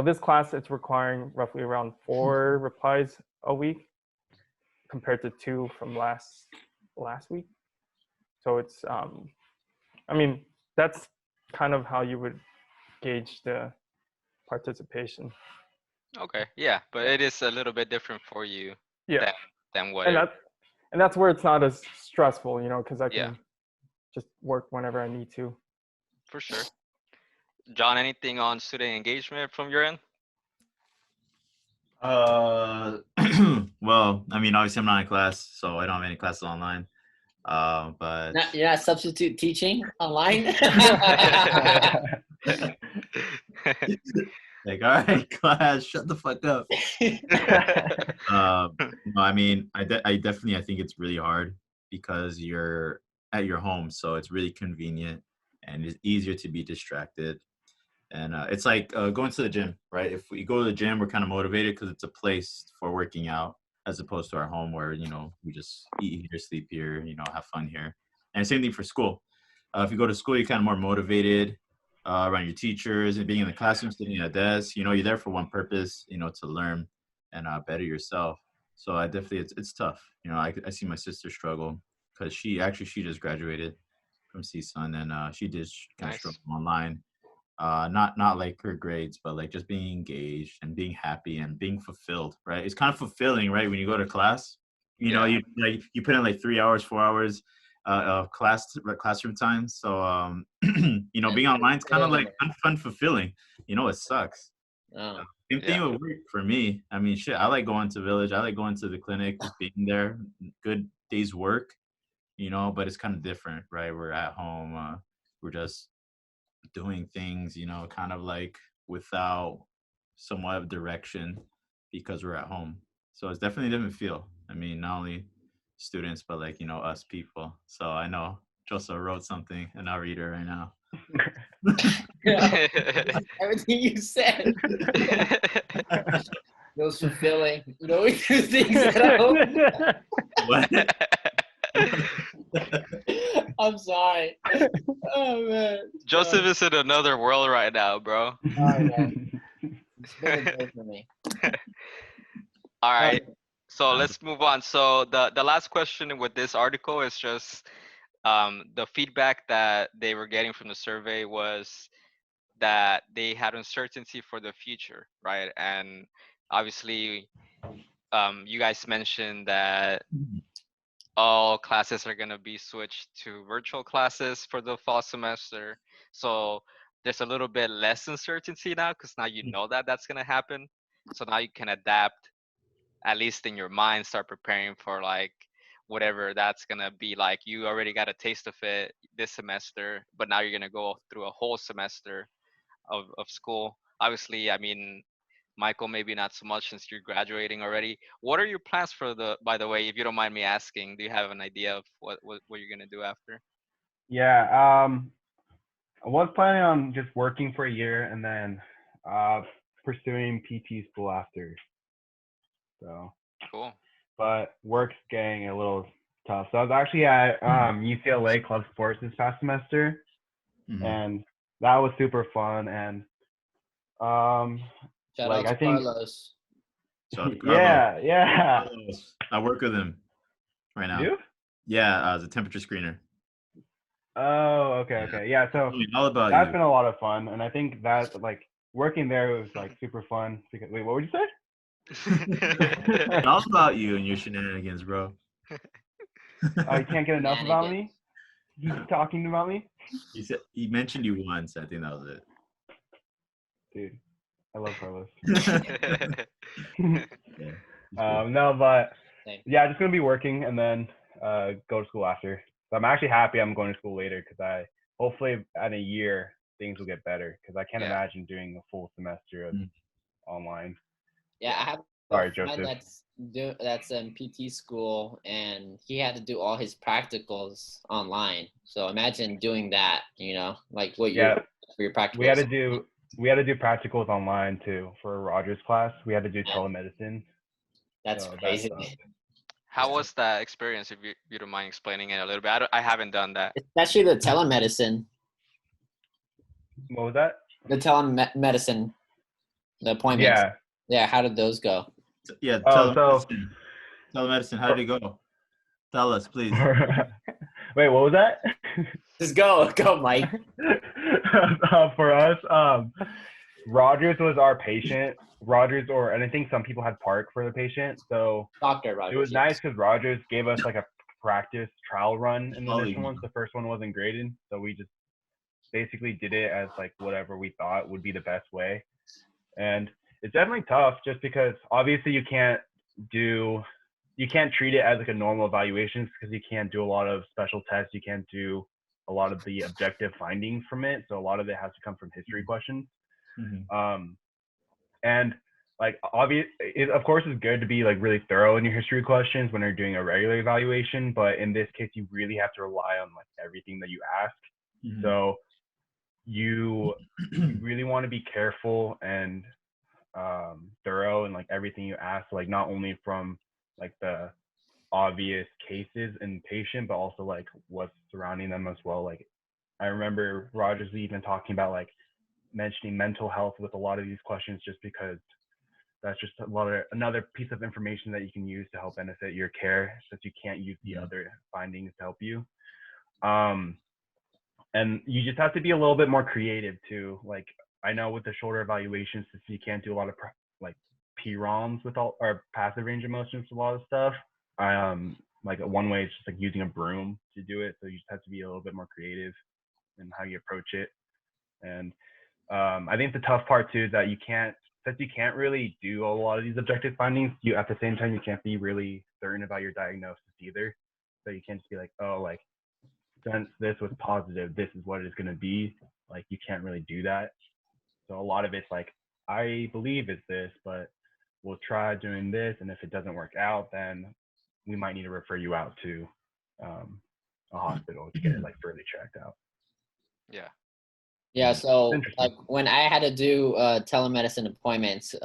this class it's requiring roughly around 4 replies a week, compared to 2 from last week. So it's I mean, that's kind of how you would gauge the participation. Okay, yeah, but it is a little bit different for you Yeah, than what and it. that's where it's not as stressful, because I Yeah, can just work whenever I need to. for sure. John, anything on student engagement from your end? Well, I mean, obviously I'm not in class, so I don't have any classes online. But You're not substitute teaching online? like, all right, class, shut the fuck up. No, I mean, I definitely I think it's really hard because you're at your home, so it's really convenient and it's easier to be distracted. And it's like going to the gym, right? If we go to the gym, we're kind of motivated because it's a place for working out, as opposed to our home where we just eat here, sleep here, have fun here. And same thing for school. If you go to school, you're kind of more motivated around your teachers and being in the classroom, sitting at a desk. You're there for one purpose, to learn and better yourself. So I definitely, it's tough. I see my sister struggle because she just graduated from CSUN and she did kind of struggle Nice. online. Not like her grades, but like just being engaged and being happy and being fulfilled, right? It's kind of fulfilling, right? When you go to class, Yeah. you put in like 3 hours, 4 hours of classroom time. So being online is kind of like unfulfilling. It sucks. Oh. Same thing would work for me. I mean, shit, I like going to Village. I like going to the clinic, just being there. Good day's work, but it's kind of different, right? We're at home. We're just doing things, kind of like without somewhat of direction because we're at home. So it's definitely a different feel. I mean, not only students, but like, us people. So I know Joseph wrote something and I'll read it right now. Yeah. Everything you said. It was fulfilling. We do things at home. What? I'm sorry. Oh man. Joseph is in another world right now, bro. I know. It's been a day for me. All right. So let's move on. So the last question with this article is just the feedback that they were getting from the survey was that they had uncertainty for the future, right? And obviously, you guys mentioned that all classes are going to be switched to virtual classes for the fall semester. So there's a little bit less uncertainty now because now you know that that's going to happen. So now you can adapt, at least in your mind, start preparing for like whatever that's going to be like. You already got a taste of it this semester, but now you're going to go through a whole semester of school. Obviously, I mean, Michael, maybe not so much since you're graduating already. What are your plans for by the way, if you don't mind me asking, do you have an idea of what you're gonna do after? Yeah, I was planning on just working for a year and then pursuing PT school after. So, Cool. but work's getting a little tough. So I was actually at UCLA Club Sports this past semester, and that was super fun. And Shout like out to I think, Carlos. yeah. Carlos. I work with him right now. You? Yeah, as a temperature screener. Oh, okay. Yeah, so all about that's you. been a lot of fun, and I think that like working there was like super fun. Because wait, what would you say? It's all about you and your shenanigans, bro. Oh, you can't get enough about me? You talking about me? He mentioned you once. I think that was it. Dude, I love Carlos. Yeah, no, but Same. yeah, just gonna be working and then go to school after. So I'm actually happy I'm going to school later because I hopefully in a year things will get better because I can't imagine doing a full semester of online. Yeah, I have a Sorry, friend Joseph. that's in PT school, and he had to do all his practicals online. So imagine doing that. Like what Yeah, for your we had practicals. to do we had to do practicals online too for Roger's class. We had to do Yeah, telemedicine, that's so that crazy. sucked. How was that experience? If you don't mind explaining it a little bit. I haven't done that. Especially the telemedicine, What was that? the telemedicine, the appointments. Yeah. Yeah, how did those go? Yeah, Oh, so telemedicine. How did it go? Tell us, please. wait, what was that? Just go, Mike. For us, Rogers was our patient. Rogers, and I think some people had Park for the patient. So Dr. it was Rogers. nice Yes. because Rogers gave us like a practice trial run in the Holy initial ones. The first one wasn't graded, so we just basically did it as like whatever we thought would be the best way. And it's definitely tough just because obviously you can't treat it as like a normal evaluation because you can't do a lot of special tests. You can't do a lot of the objective findings from it. So a lot of it has to come from history questions. Mhm. And like obvious, it of course is good to be like really thorough in your history questions when you're doing a regular evaluation. But in this case, you really have to rely on like everything that you ask. Mhm. So you really want to be careful and thorough in like everything you ask, like not only from like the obvious cases in patient, but also like what's surrounding them as well. Like I remember Rogers even talking about like mentioning mental health with a lot of these questions, just because that's just another piece of information that you can use to help benefit your care, since you can't use the other findings to help you. And you just have to be a little bit more creative too. Like I know with the shoulder evaluations, since you can't do a lot of like PROMs with all or passive range of motions with a lot of stuff. Like one way is just like using a broom to do it. So you just have to be a little bit more creative in how you approach it. And I think the tough part too is that since you can't really do a lot of these objective findings, you at the same time you can't be really certain about your diagnosis either. So you can't just be like, oh, like since this was positive, this is what it is going to be. Like you can't really do that. So a lot of it's like, I believe it's this, but we'll try doing this, and if it doesn't work out, then we might need to refer you out to a hospital to get it like further checked out. Yeah. Yeah, so Interesting. like when I had to do telemedicine appointments,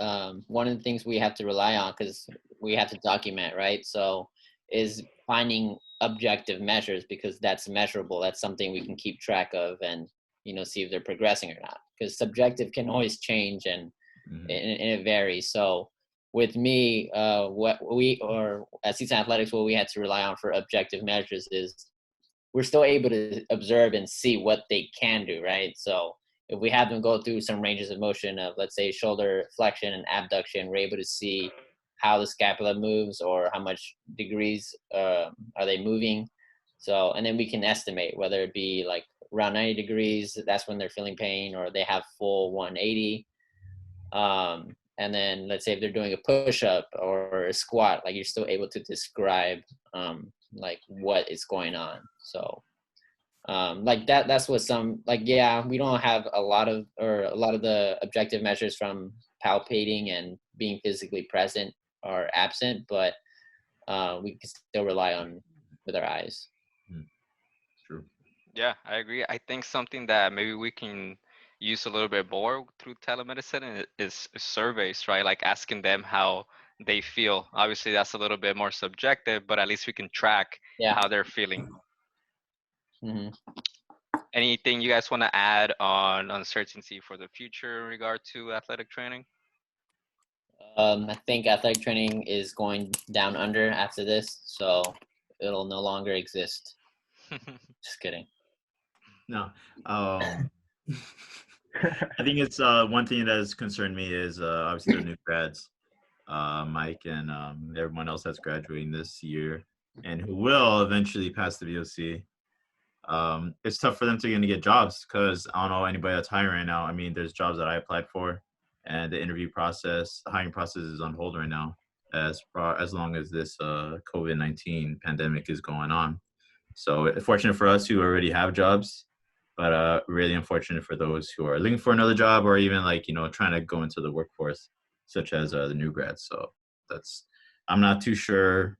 one of the things we have to rely on, because we have to document, right? So is finding objective measures, because that's measurable. That's something we can keep track of and, see if they're progressing or not. Because subjective can always change and it varies. So with me, what we, or at Season Athletics, what we had to rely on for objective measures is we're still able to observe and see what they can do, right? So if we have them go through some ranges of motion of, let's say, shoulder flexion and abduction, we're able to see how the scapula moves or how much degrees are they moving. So, and then we can estimate whether it be like around 90 degrees, that's when they're feeling pain, or they have full 180. And then let's say if they're doing a push-up or a squat, like you're still able to describe like what is going on. So like that's what some, like, yeah, we don't have a lot of the objective measures from palpating and being physically present or absent, but we can still rely on with our eyes. True. Yeah, I agree. I think something that maybe we can use a little bit more through telemedicine is surveys, right? Like asking them how they feel. Obviously, that's a little bit more subjective, but at least we can track Yeah. how they're feeling. Mm-hmm. Anything you guys want to add on uncertainty for the future in regard to athletic training? I think athletic training is going down under after this, so it'll no longer exist. Just kidding. No. I think it's one thing that has concerned me is obviously the new grads, Mike and everyone else that's graduating this year and who will eventually pass the VOC. It's tough for them to get jobs because I don't know anybody that's hiring right now. I mean, there's jobs that I applied for, and the interview process, the hiring process is on hold right now as long as this COVID-19 pandemic is going on. So fortunate for us who already have jobs, but really unfortunate for those who are looking for another job or even like, trying to go into the workforce, such as the new grads. So I'm not too sure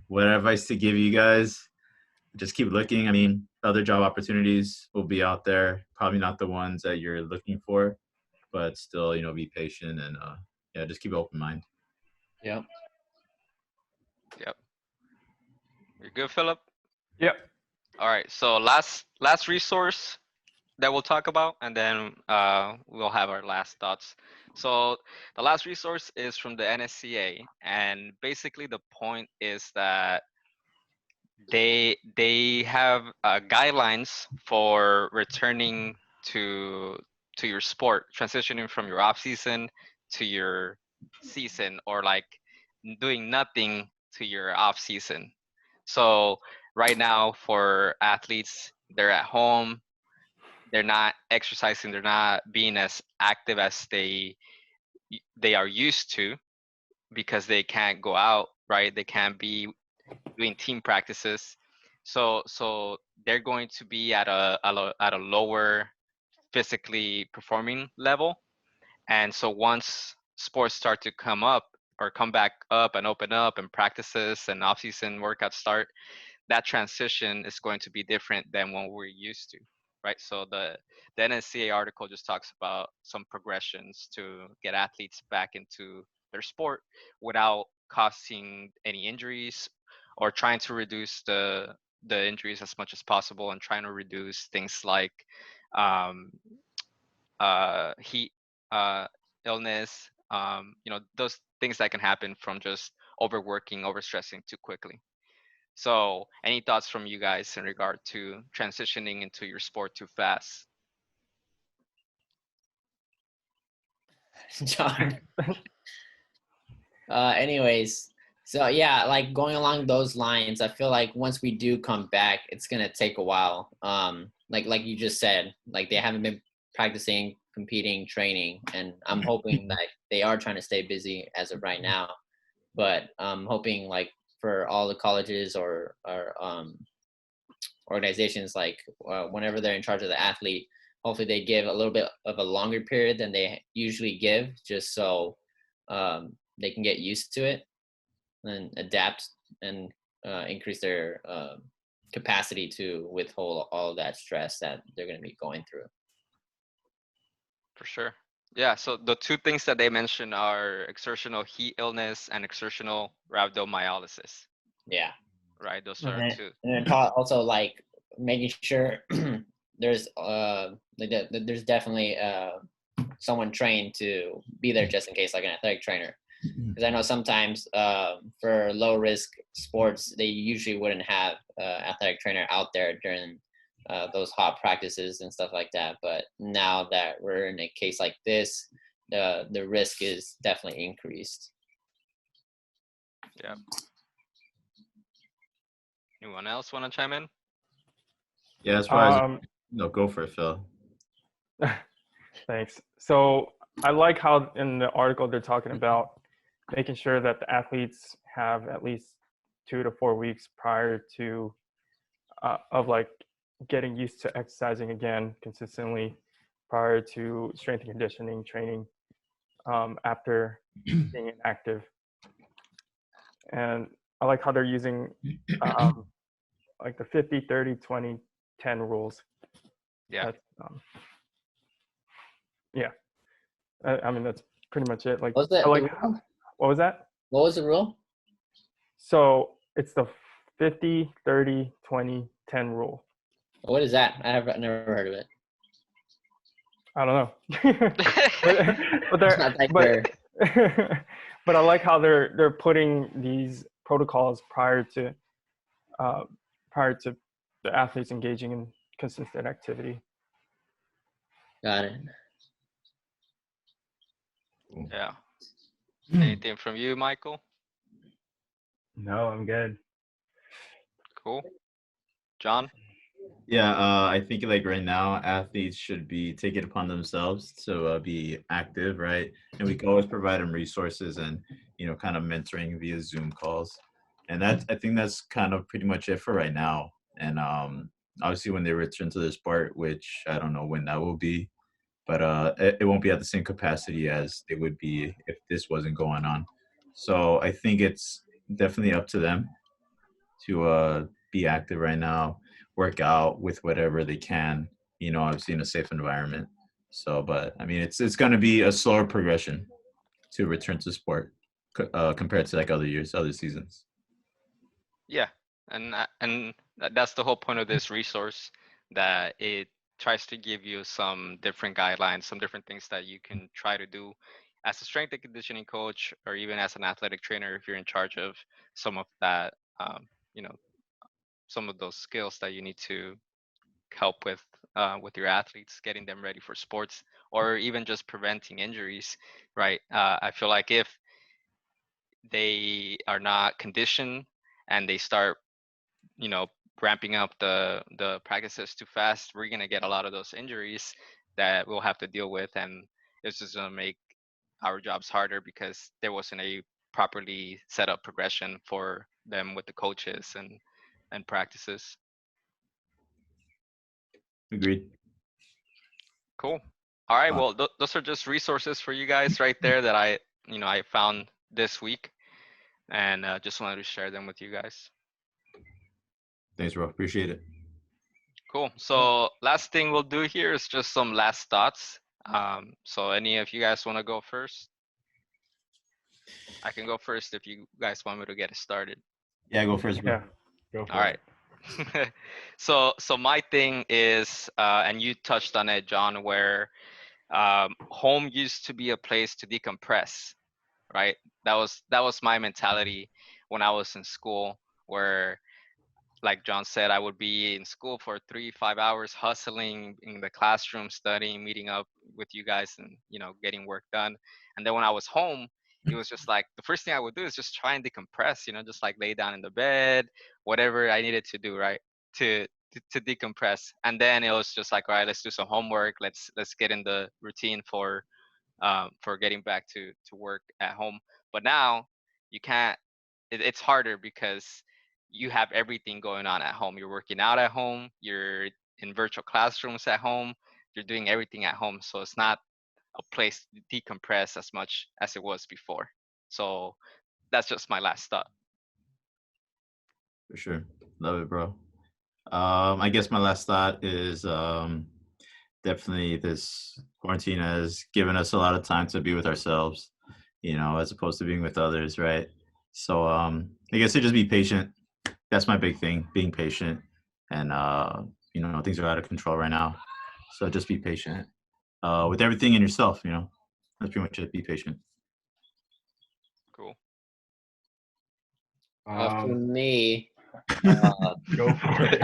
what advice to give you guys. Just keep looking. I mean, other job opportunities will be out there. Probably not the ones that you're looking for, but still, be patient and just keep an open mind. Yeah. Yep. You're good, Philip? Yep. All right. So last resource that we'll talk about, and then we'll have our last thoughts. So the last resource is from the NSCA, and basically the point is that they have guidelines for returning to your sport, transitioning from your off season to your season, or like doing nothing to your off season. So right now for athletes, they're at home, they're not exercising, they're not being as active as they are used to, because they can't go out, right? They can't be doing team practices. So they're going to be at a lower physically performing level. And so once sports start to come up or come back up and open up, and practices and off-season workouts start, that transition is going to be different than what we're used to, right? So the NSCA article just talks about some progressions to get athletes back into their sport without causing any injuries, or trying to reduce the injuries as much as possible, and trying to reduce things like um, heat, illness, those things that can happen from just overworking, overstressing too quickly. So, any thoughts from you guys in regard to transitioning into your sport too fast? John. Anyways, so yeah, like going along those lines, I feel like once we do come back, it's gonna take a while. Like you just said, like they haven't been practicing, competing, training, and I'm hoping that they are trying to stay busy as of right now. But I'm hoping like for all the colleges or organizations, like whenever they're in charge of the athlete, hopefully they give a little bit of a longer period than they usually give, just so they can get used to it and adapt and increase their capacity to withhold all of that stress that they're going to be going through. For sure. Yeah, so the two things that they mentioned are exertional heat illness and exertional rhabdomyolysis, Yeah. right? Those And are then, two. and then also like making sure there's there's definitely someone trained to be there just in case, like an athletic trainer. Because I know sometimes for low risk sports, they usually wouldn't have athletic trainer out there during those hot practices and stuff like that. But now that we're in a case like this, the risk is definitely increased. Yeah. Anyone else want to chime in? Yeah, as far as go for it, Phil. Thanks. So I like how in the article they're talking about making sure that the athletes have at least 2 to 4 weeks prior to of like getting used to exercising again consistently, prior to strength and conditioning training, after being inactive. And I like how they're using like the 50, 30, 20, 10 rules. Yeah. Yeah. I mean, that's pretty much it. Like, What was that? What was that? What was the rule? So it's the 50, 30, 20, 10 rule. What is that? I've never heard of it. I don't know. It's not that clear. But I like how they're putting these protocols prior to the athletes engaging in consistent activity. Got it. Yeah. Anything from you, Michael? No, I'm good. Cool. John? Yeah, I think like right now, athletes should be taking it upon themselves to be active, right? And we can always provide them resources and kind of mentoring via Zoom calls. And I think that's kind of pretty much it for right now. And obviously, when they return to the sport, which I don't know when that will be, but it won't be at the same capacity as they would be if this wasn't going on. So I think it's definitely up to them to be active right now, work out with whatever they can, obviously in a safe environment. So, but I mean, it's going to be a slower progression to return to sport compared to like other years, other seasons. Yeah, and that's the whole point of this resource, that it tries to give you some different guidelines, some different things that you can try to do as a strength and conditioning coach, or even as an athletic trainer if you're in charge of some of that, you know, some of those skills that you need to help with your athletes, getting them ready for sports, or even just preventing injuries, right? I feel like if they are not conditioned and they start, you know, ramping up the practices too fast, we're gonna get a lot of those injuries that we'll have to deal with, and it's just gonna make our jobs harder because there wasn't a properly set up progression for them with the coaches and practices. Agreed. Cool. All right. Uh, Well, those are just resources for you guys right there that I found this week, and just wanted to share them with you guys. Thanks, bro. Appreciate it. Cool. So last thing we'll do here is just some last thoughts. So any of you guys want to go first? I can go first if you guys want me to get it started. Yeah, go first, bro. Yeah. Go for All right. it. So my thing is, and you touched on it, John, where home used to be a place to decompress, right? That was my mentality when I was in school, where, like John said, I would be in school for 3 5 hours, hustling in the classroom, studying, meeting up with you guys, and getting work done. And then when I was home, it was just like the first thing I would do is just try and decompress, just like lay down in the bed, whatever I needed to do, right, to decompress. And then it was just like, all right, let's do some homework. Let's get in the routine for getting back to work at home. But now you can't. It's harder because you have everything going on at home. You're working out at home. You're in virtual classrooms at home. You're doing everything at home. So it's not a place to decompress as much as it was before. So that's just my last thought. For sure. Love it, bro. I guess my last thought is definitely this quarantine has given us a lot of time to be with ourselves, as opposed to being with others, right? So I guess just be patient. That's my big thing, being patient. And things are out of control right now. So just be patient. With everything in yourself, That's pretty much it. Be patient. Cool. For me, Go for it.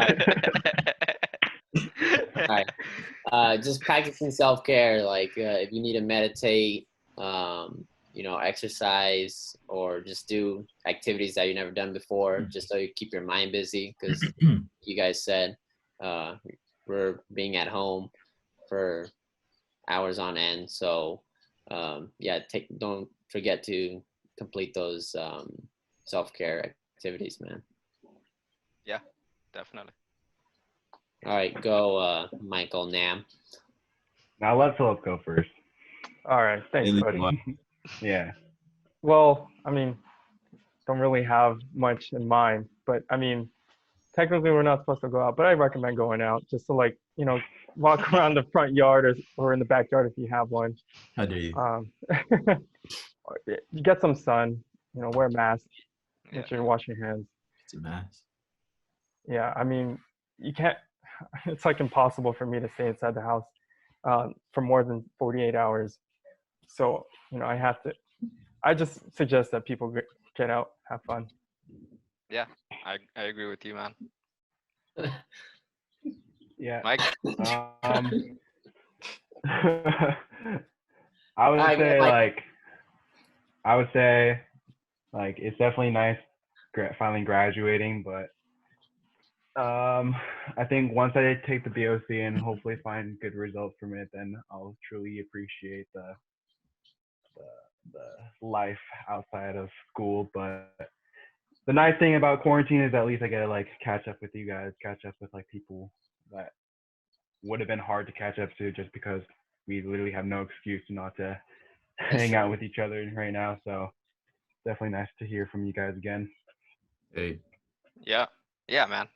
all right. Just practicing self-care. Like if you need to meditate, exercise, or just do activities that you've never done before, just so you keep your mind busy. Because you guys said we're being at home for hours on end. So don't forget to complete those self-care activities, man. Yeah, definitely. All right, go Michael Nam. Now let Phillip go first. All right. Thanks, buddy. Yeah. Well, I mean, don't really have much in mind, but I mean, technically we're not supposed to go out, but I recommend going out just to walk around the front yard or in the backyard if you have one. How dare you? You get some sun, wear a mask, Yeah. make sure you wash your hands. It's a mess. Yeah, I mean, you can't, it's like impossible for me to stay inside the house for more than 48 hours. So, I just suggest that people get out, have fun. Yeah, I agree with you, man. Yeah. Mike? I would say it's definitely nice finally graduating, but I think once I take the BOC and hopefully find good results from it, then I'll truly appreciate the life outside of school. But the nice thing about quarantine is at least I get to catch up with you guys, catch up with people that would have been hard to catch up to just because we literally have no excuse not to hang out with each other right now. So definitely nice to hear from you guys again. Hey, Yeah. Yeah, man.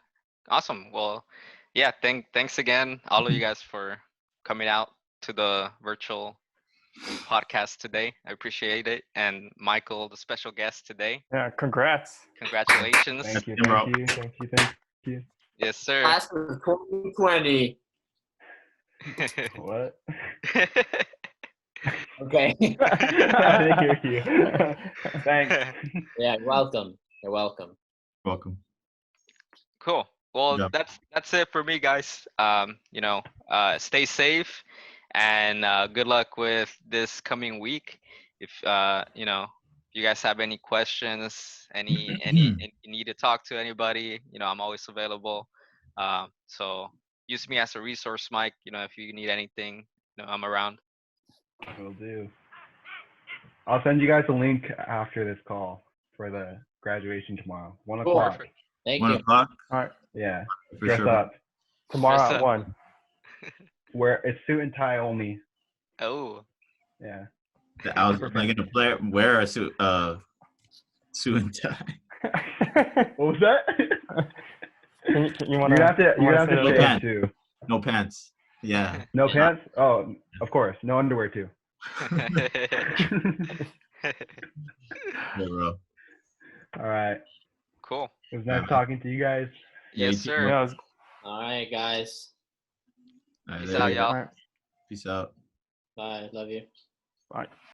Awesome. Well, yeah, thanks again, all of you guys, for coming out to the virtual podcast today. I appreciate it. And Michael, the special guest today. Yeah, congrats. Congratulations. Thank you, Bro. thank you. Yes, sir. Class of 2020. What? Okay. I didn't hear you. Thanks. Yeah, welcome. You're welcome. welcome. Cool. Well, Yeah. that's it for me, guys. Stay safe, and good luck with this coming week. If you guys have any questions, any you need to talk to anybody, I'm always available. So use me as a resource, Mike. If you need anything, I'm around. Will do. I'll send you guys a link after this call for the graduation tomorrow. 1 Cool. o'clock. Perfect. Thank 1 you. o'clock All right. Yeah. for Dress sure. up. Tomorrow Dress at up. 1. Wear it's suit and tie only. Oh. Yeah. I was gonna wear a suit and tie. What was that? You want You're gonna have to it shave again? too. No pants. Yeah. No pants? Oh, of course. No underwear too. Yeah, bro. All right. Cool. It was nice talking to you guys. Yeah, Yes, you too, sir. bro. Yeah, it was, All right, guys. All right, Peace there out, you go. y'all. all right. Peace out. Bye. Love you. Bye.